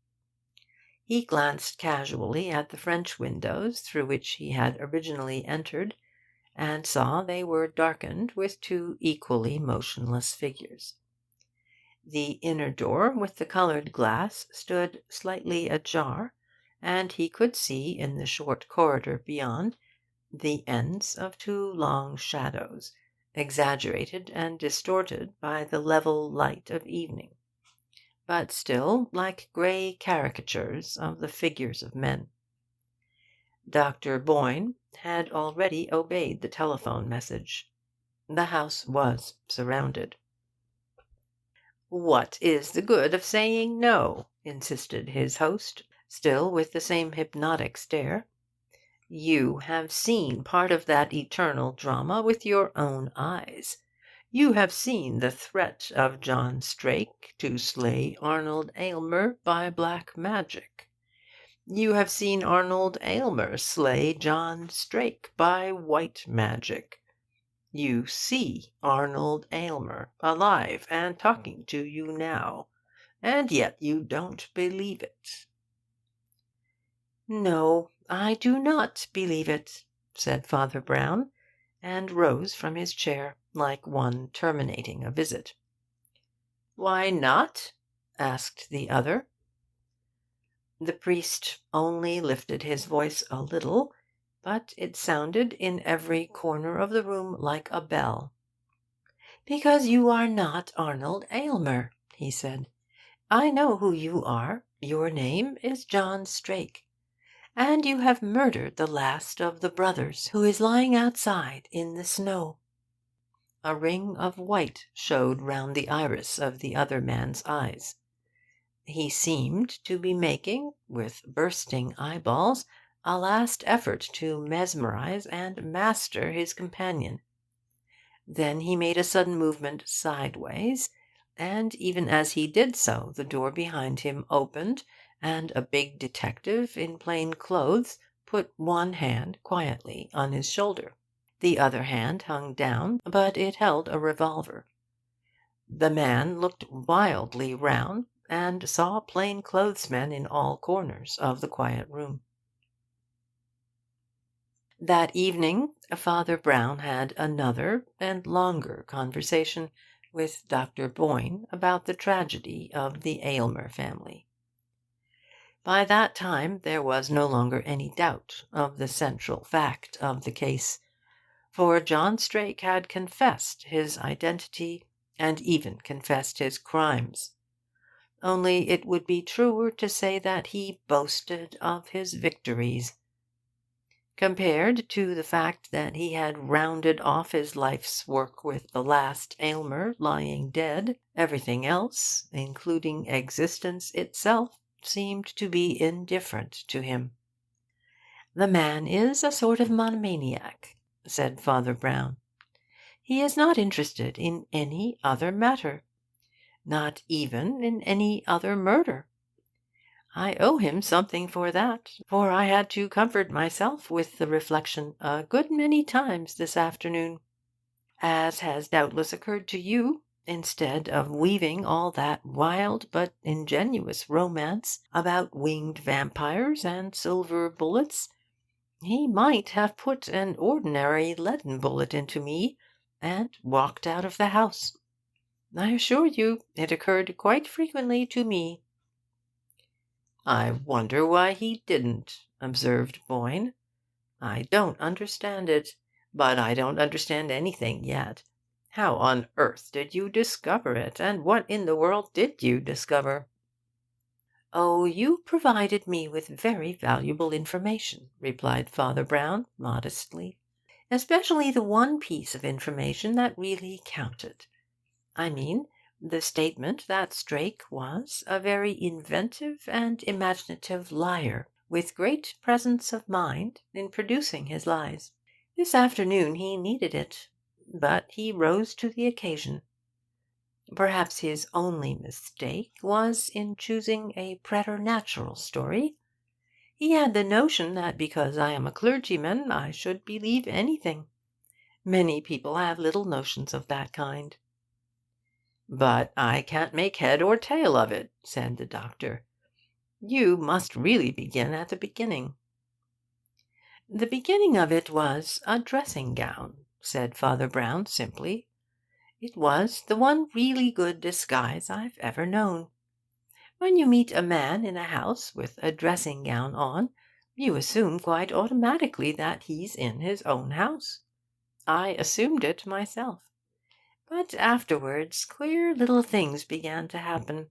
He glanced casually at the French windows through which he had originally entered, and saw they were darkened with two equally motionless figures. The inner door with the coloured glass stood slightly ajar, and he could see in the short corridor beyond the ends of two long shadows, exaggerated and distorted by the level light of evening, but still like grey caricatures of the figures of men. Dr. Boyne had already obeyed the telephone message. The house was surrounded. "What is the good of saying no?" insisted his host, still with the same hypnotic stare. "You have seen part of that eternal drama with your own eyes. You have seen the threat of John Strake to slay Arnold Aylmer by black magic. You have seen Arnold Aylmer slay John Strake by white magic. You see Arnold Aylmer alive and talking to you now, and yet you don't believe it." "No, I do not believe it," said Father Brown, and rose from his chair like one terminating a visit. "Why not?" asked the other. The priest only lifted his voice a little, but it sounded in every corner of the room like a bell. "Because you are not Arnold Aylmer," he said. "I know who you are. Your name is John Strake. And you have murdered the last of the brothers, who is lying outside in the snow." A ring of white showed round the iris of the other man's eyes. He seemed to be making, with bursting eyeballs, a last effort to mesmerize and master his companion. Then he made a sudden movement sideways, and even as he did so the door behind him opened, and a big detective in plain clothes put one hand quietly on his shoulder. The other hand hung down, but it held a revolver. The man looked wildly round, and saw plain-clothes-men in all corners of the quiet room. That evening Father Brown had another and longer conversation with Dr. Boyne about the tragedy of the Aylmer family. By that time there was no longer any doubt of the central fact of the case, for John Strake had confessed his identity and even confessed his crimes. Only it would be truer to say that he boasted of his victories. Compared to the fact that he had rounded off his life's work with the last Aylmer lying dead, everything else, including existence itself, seemed to be indifferent to him. "The man is a sort of monomaniac," said Father Brown. "He is not interested in any other matter, not even in any other murder. I owe him something for that, for I had to comfort myself with the reflection a good many times this afternoon. As has doubtless occurred to you, instead of weaving all that wild but ingenuous romance about winged vampires and silver bullets, he might have put an ordinary leaden bullet into me and walked out of the house. I assure you it occurred quite frequently to me." "I wonder why he didn't," observed Boyne. "I don't understand it. But I don't understand anything yet. How on earth did you discover it? And what in the world did you discover?" "Oh, you provided me with very valuable information," replied Father Brown modestly. "Especially the one piece of information that really counted. I mean, the statement that Strake was a very inventive and imaginative liar, with great presence of mind in producing his lies. This afternoon he needed it, but he rose to the occasion. Perhaps his only mistake was in choosing a preternatural story. He had the notion that because I am a clergyman I should believe anything. Many people have little notions of that kind." "But I can't make head or tail of it," said the doctor. "You must really begin at the beginning." "The beginning of it was a dressing gown," said Father Brown simply. "It was the one really good disguise I've ever known. When you meet a man in a house with a dressing gown on, you assume quite automatically that he's in his own house. I assumed it myself. But afterwards queer little things began to happen.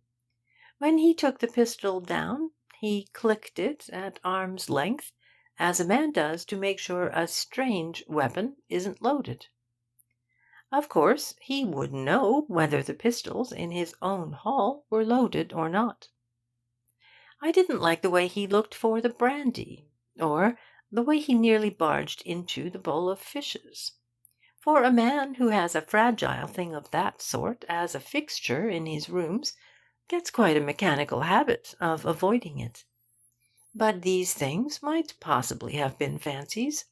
When he took the pistol down, he clicked it at arm's length, as a man does to make sure a strange weapon isn't loaded. Of course, he wouldn't know whether the pistols in his own hall were loaded or not. I didn't like the way he looked for the brandy, or the way he nearly barged into the bowl of fishes. For a man who has a fragile thing of that sort as a fixture in his rooms gets quite a mechanical habit of avoiding it. But these things might possibly have been fancies.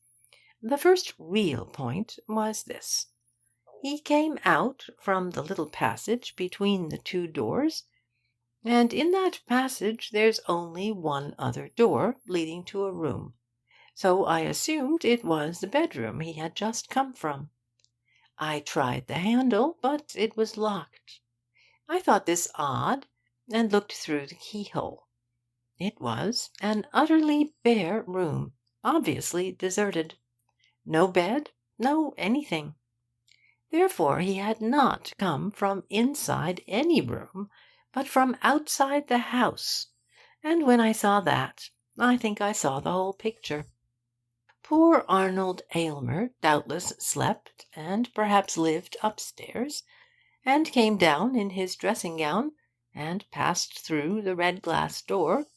The first real point was this. He came out from the little passage between the two doors, and in that passage there's only one other door leading to a room. So I assumed it was the bedroom he had just come from. I tried the handle, but it was locked. I thought this odd, and looked through the keyhole. It was an utterly bare room, obviously deserted. No bed, no anything. Therefore he had not come from inside any room, but from outside the house, and when I saw that, I think I saw the whole picture. Poor Arnold Aylmer doubtless slept, and perhaps lived upstairs, and came down in his dressing gown, and passed through the red glass door.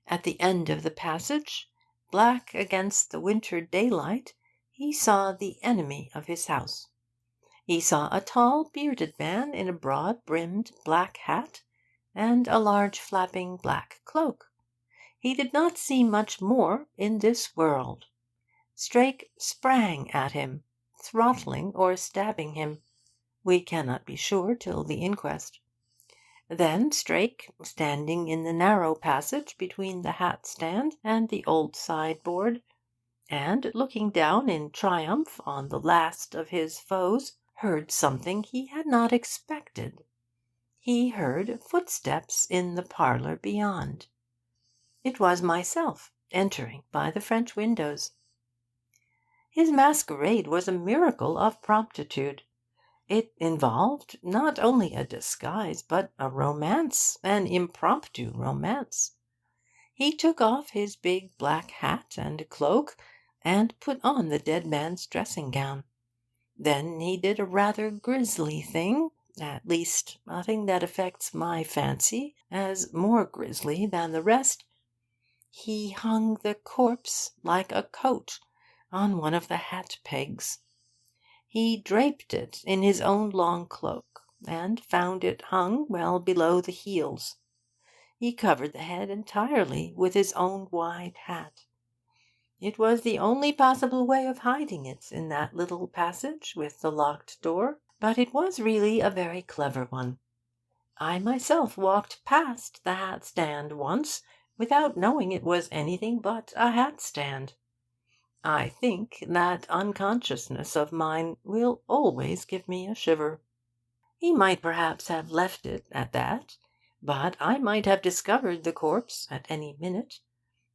At the end of the passage, black against the winter daylight, he saw the enemy of his house. He saw a tall, bearded man in a broad-brimmed black hat and a large flapping black cloak. He did not see much more in this world. Strake sprang at him, throttling or stabbing him. We cannot be sure till the inquest. Then Strake, standing in the narrow passage between the hat stand and the old sideboard, and looking down in triumph on the last of his foes, heard something he had not expected. He heard footsteps in the parlour beyond. It was myself entering by the French windows. His masquerade was a miracle of promptitude. It involved not only a disguise, but a romance, an impromptu romance. He took off his big black hat and cloak, and put on the dead man's dressing gown. Then he did a rather grisly thing, at least a thing that affects my fancy as more grisly than the rest. He hung the corpse like a coat on one of the hat pegs. He draped it in his own long cloak, and found it hung well below the heels. He covered the head entirely with his own wide hat. It was the only possible way of hiding it in that little passage with the locked door, but it was really a very clever one. I myself walked past the hat stand once without knowing it was anything but a hat stand. I think that unconsciousness of mine will always give me a shiver." He might perhaps have left it at that, but I might have discovered the corpse at any minute,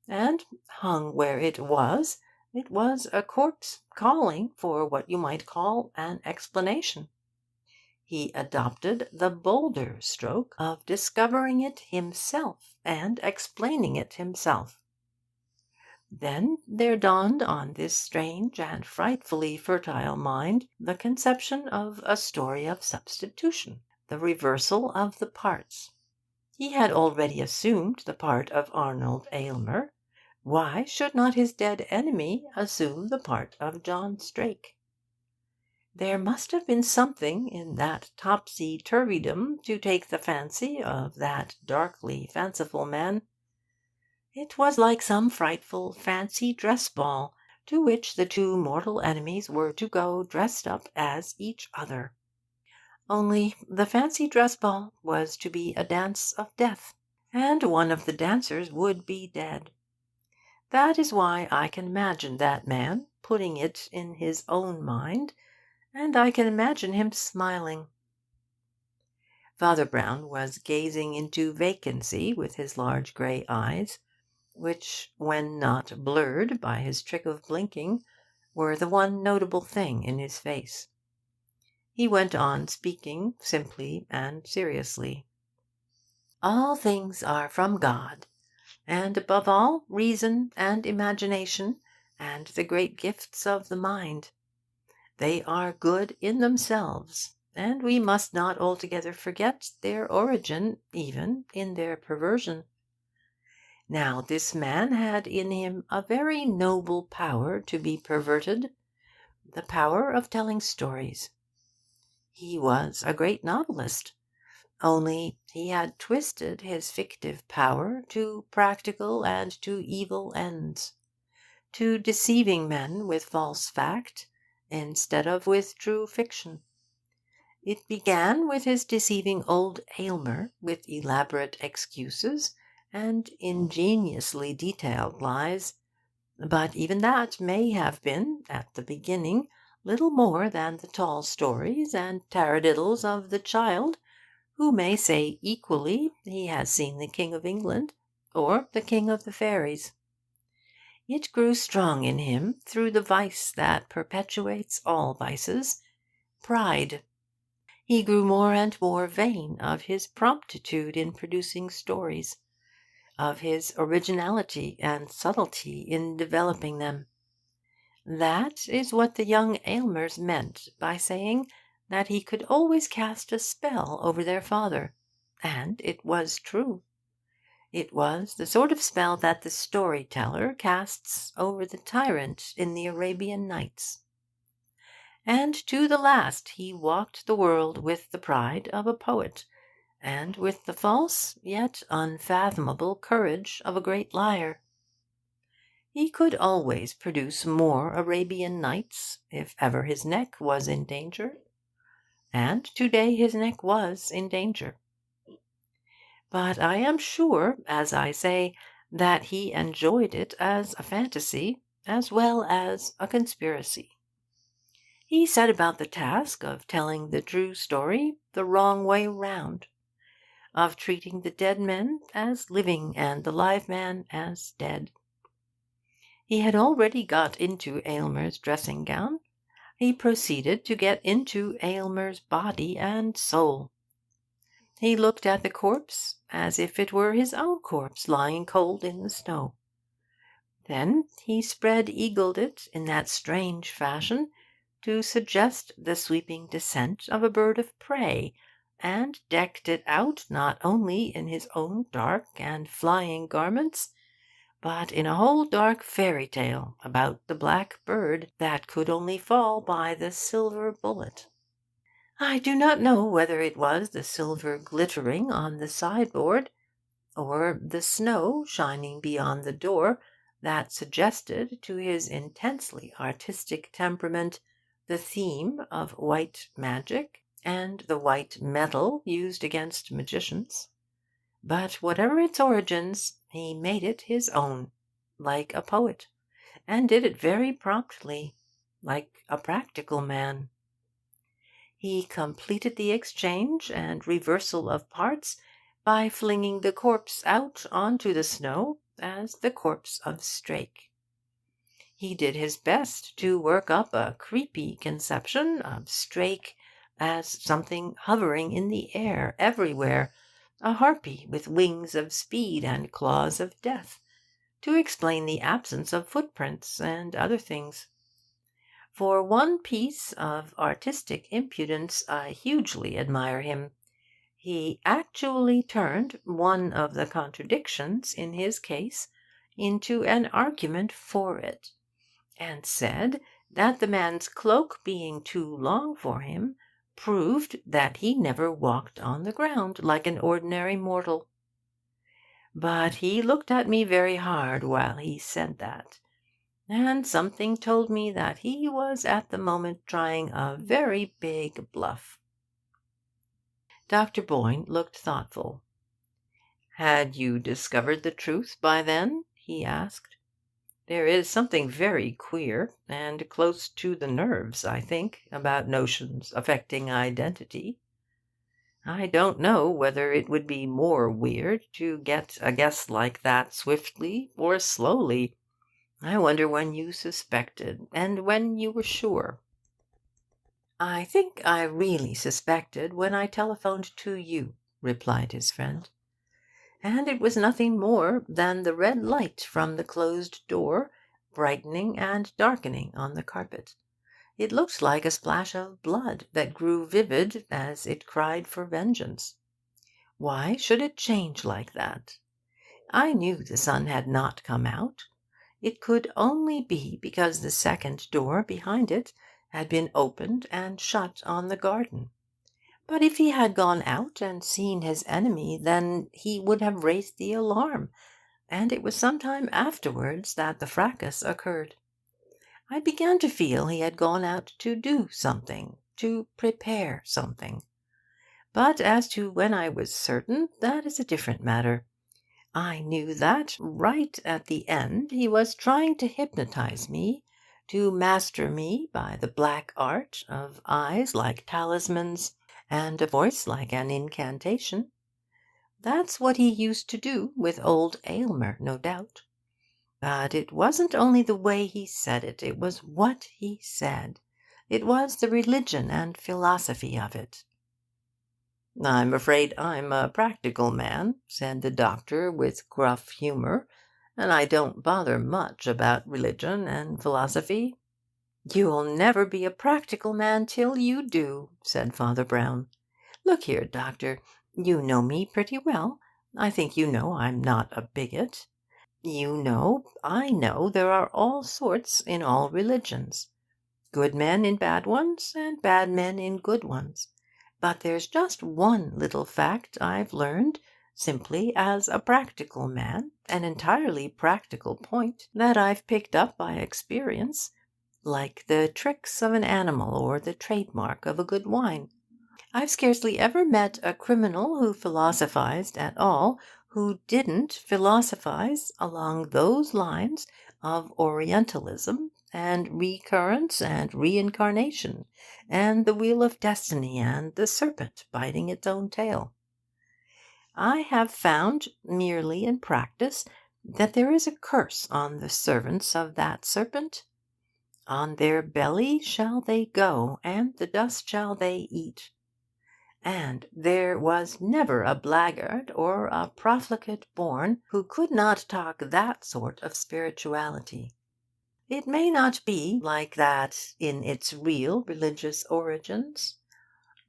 and hung where it was a corpse calling for what you might call an explanation. He adopted the bolder stroke of discovering it himself and explaining it himself. Then there dawned on this strange and frightfully fertile mind the conception of a story of substitution, the reversal of the parts. He had already assumed the part of Arnold Aylmer. Why should not his dead enemy assume the part of John Strake? There must have been something in that topsy-turvydom to take the fancy of that darkly fanciful man. It was like some frightful fancy dress ball to which the two mortal enemies were to go dressed up as each other. Only the fancy dress ball was to be a dance of death, and one of the dancers would be dead. That is why I can imagine that man putting it in his own mind, and I can imagine him smiling. Father Brown was gazing into vacancy with his large grey eyes, which, when not blurred by his trick of blinking, were the one notable thing in his face. He went on speaking simply and seriously. All things are from God, and above all, reason and imagination and the great gifts of the mind. They are good in themselves, and we must not altogether forget their origin even in their perversion. Now this man had in him a very noble power to be perverted, the power of telling stories. He was a great novelist, only he had twisted his fictive power to practical and to evil ends, to deceiving men with false fact instead of with true fiction. It began with his deceiving old Aylmer with elaborate excuses and ingeniously detailed lies, but even that may have been, at the beginning, little more than the tall stories and taradiddles of the child who may say equally he has seen the King of England or the King of the Fairies. It grew strong in him through the vice that perpetuates all vices, pride. He grew more and more vain of his promptitude in producing stories, of his originality and subtlety in developing them. That is what the young Aylmers meant by saying that he could always cast a spell over their father, and it was true. It was the sort of spell that the story-teller casts over the tyrant in the Arabian Nights. And to the last he walked the world with the pride of a poet, and with the false yet unfathomable courage of a great liar. He could always produce more Arabian Nights if ever his neck was in danger. And to-day his neck was in danger. But I am sure, as I say, that he enjoyed it as a fantasy as well as a conspiracy. He set about the task of telling the true story the wrong way round, of treating the dead men as living and the live man as dead. He had already got into Aylmer's dressing-gown. He proceeded to get into Aylmer's body and soul. He looked at the corpse as if it were his own corpse lying cold in the snow. Then he spread-eagled it in that strange fashion to suggest the sweeping descent of a bird of prey, and decked it out not only in his own dark and flying garments, but in a whole dark fairy tale about the black bird that could only fall by the silver bullet. I do not know whether it was the silver glittering on the sideboard, or the snow shining beyond the door, that suggested to his intensely artistic temperament the theme of white magic and the white metal used against magicians. But whatever its origins, he made it his own, like a poet, and did it very promptly, like a practical man. He completed the exchange and reversal of parts by flinging the corpse out onto the snow as the corpse of Strake. He did his best to work up a creepy conception of Strake as something hovering in the air everywhere, a harpy with wings of speed and claws of death, to explain the absence of footprints and other things. For one piece of artistic impudence I hugely admire him. He actually turned one of the contradictions in his case into an argument for it, and said that the man's cloak being too long for him proved that he never walked on the ground like an ordinary mortal. But he looked at me very hard while he said that, and something told me that he was at the moment trying a very big bluff. Dr. Boyne looked thoughtful. "Had you discovered the truth by then?" he asked. "There is something very queer, and close to the nerves, I think, about notions affecting identity. I don't know whether it would be more weird to get a guess like that swiftly or slowly. I wonder when you suspected, and when you were sure." "I think I really suspected when I telephoned to you," replied his friend. "And it was nothing more than the red light from the closed door brightening and darkening on the carpet. It looked like a splash of blood that grew vivid as it cried for vengeance. Why should it change like that? I knew the sun had not come out. It could only be because the second door behind it had been opened and shut on the garden. But if he had gone out and seen his enemy, then he would have raised the alarm, and it was some time afterwards that the fracas occurred. I began to feel he had gone out to do something, to prepare something. But as to when I was certain, that is a different matter. I knew that, right at the end, he was trying to hypnotize me, to master me by the black art of eyes like talismans and a voice like an incantation. That's what he used to do with old Aylmer, no doubt. But it wasn't only the way he said it, it was what he said. It was the religion and philosophy of it. "I'm afraid I'm a practical man," said the doctor with gruff humour, "and I don't bother much about religion and philosophy." "You'll never be a practical man till you do," said Father Brown. "Look here, doctor, you know me pretty well. I think you know I'm not a bigot. You know, I know, there are all sorts in all religions. Good men in bad ones, and bad men in good ones. But there's just one little fact I've learned, simply as a practical man, an entirely practical point, that I've picked up by experience, like the tricks of an animal or the trademark of a good wine. I've scarcely ever met a criminal who philosophized at all who didn't philosophize along those lines of Orientalism and recurrence and reincarnation and the wheel of destiny and the serpent biting its own tail. I have found, merely in practice, that there is a curse on the servants of that serpent. On their belly shall they go, and the dust shall they eat. And there was never a blackguard or a profligate born who could not talk that sort of spirituality. It may not be like that in its real religious origins,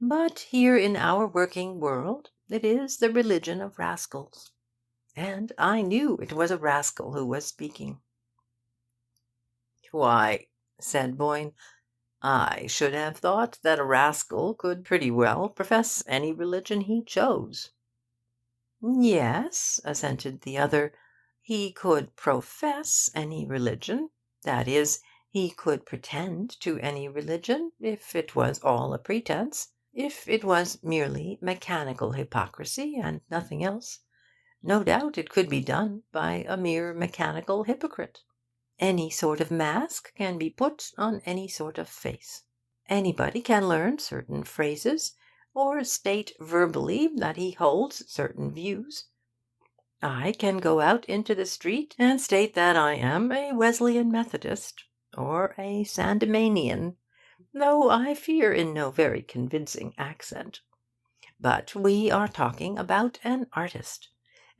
but here in our working world it is the religion of rascals. And I knew it was a rascal who was speaking. "Why," said Boyne, "I should have thought that a rascal could pretty well profess any religion he chose." "Yes," assented the other, "he could profess any religion. That is, he could pretend to any religion, if it was all a pretence, if it was merely mechanical hypocrisy and nothing else. No doubt it could be done by a mere mechanical hypocrite. Any sort of mask can be put on any sort of face. Anybody can learn certain phrases, or state verbally that he holds certain views. I can go out into the street and state that I am a Wesleyan Methodist, or a Sandemanian, though I fear in no very convincing accent. But we are talking about an artist,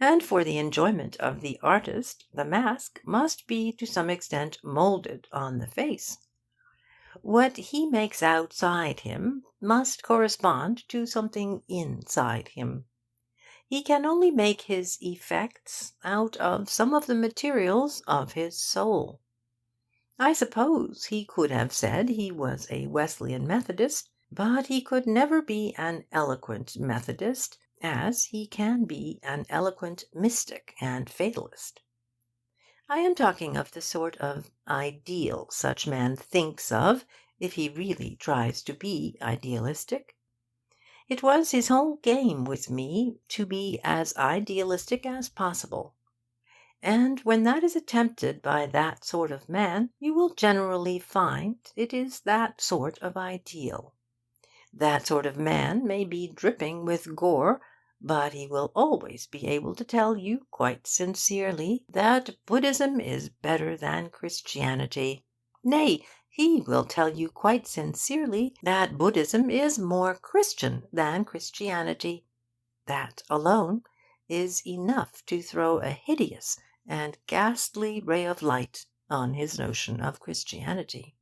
and for the enjoyment of the artist the mask must be to some extent moulded on the face. What he makes outside him must correspond to something inside him. He can only make his effects out of some of the materials of his soul. I suppose he could have said he was a Wesleyan Methodist, but he could never be an eloquent Methodist, as he can be an eloquent mystic and fatalist. I am talking of the sort of ideal such man thinks of if he really tries to be idealistic. It was his whole game with me to be as idealistic as possible. And when that is attempted by that sort of man, you will generally find it is that sort of ideal. That sort of man may be dripping with gore, but he will always be able to tell you quite sincerely that Buddhism is better than Christianity. Nay, he will tell you quite sincerely that Buddhism is more Christian than Christianity. That alone is enough to throw a hideous and ghastly ray of light on his notion of Christianity.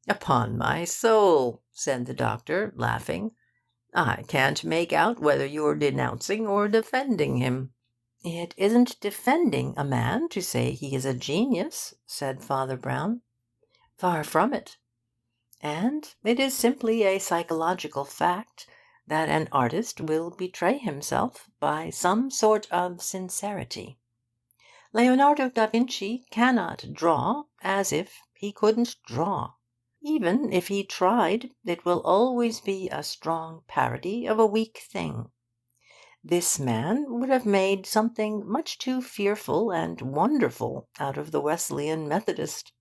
"Upon my soul," said the doctor, laughing, "I can't make out whether you're denouncing or defending him." "It isn't defending a man to say he is a genius," said Father Brown. "Far from it. And it is simply a psychological fact that an artist will betray himself by some sort of sincerity. Leonardo da Vinci cannot draw as if he couldn't draw. Even if he tried, it will always be a strong parody of a weak thing. This man would have made something much too fearful and wonderful out of the Wesleyan Methodist."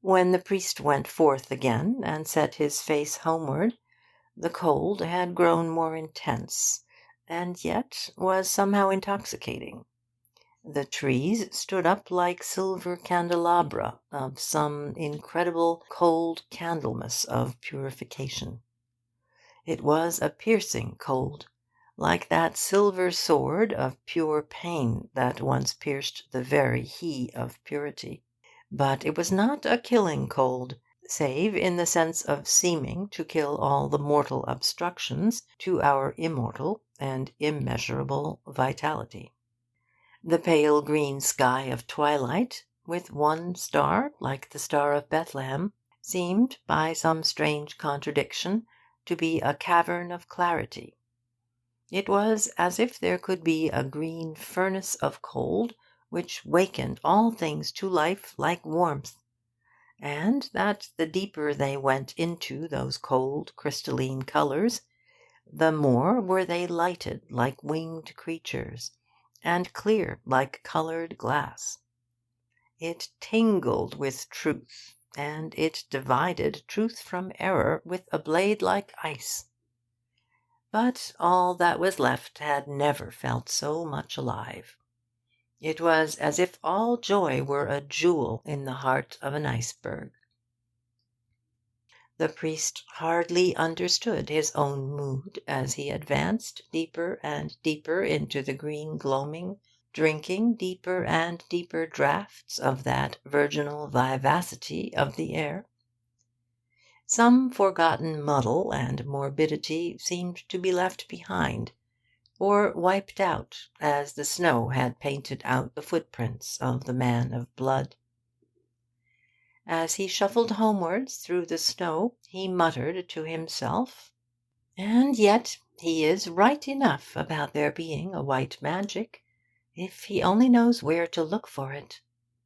When the priest went forth again and set his face homeward, the cold had grown more intense, and yet was somehow intoxicating. The trees stood up like silver candelabra of some incredible cold Candlemas of purification. It was a piercing cold, like that silver sword of pure pain that once pierced the very he of purity. But it was not a killing cold, save in the sense of seeming to kill all the mortal obstructions to our immortal and immeasurable vitality. The pale green sky of twilight, with one star like the Star of Bethlehem, seemed, by some strange contradiction, to be a cavern of clarity. It was as if there could be a green furnace of cold which wakened all things to life like warmth, and that the deeper they went into those cold crystalline colours, the more were they lighted like winged creatures, and clear like coloured glass. It tingled with truth, and it divided truth from error with a blade like ice. But all that was left had never felt so much alive. It was as if all joy were a jewel in the heart of an iceberg. The priest hardly understood his own mood as he advanced deeper and deeper into the green gloaming, drinking deeper and deeper draughts of that virginal vivacity of the air. Some forgotten muddle and morbidity seemed to be left behind, or wiped out as the snow had painted out the footprints of the man of blood. As he shuffled homewards through the snow, he muttered to himself, "And yet he is right enough about there being a white magic, if he only knows where to look for it."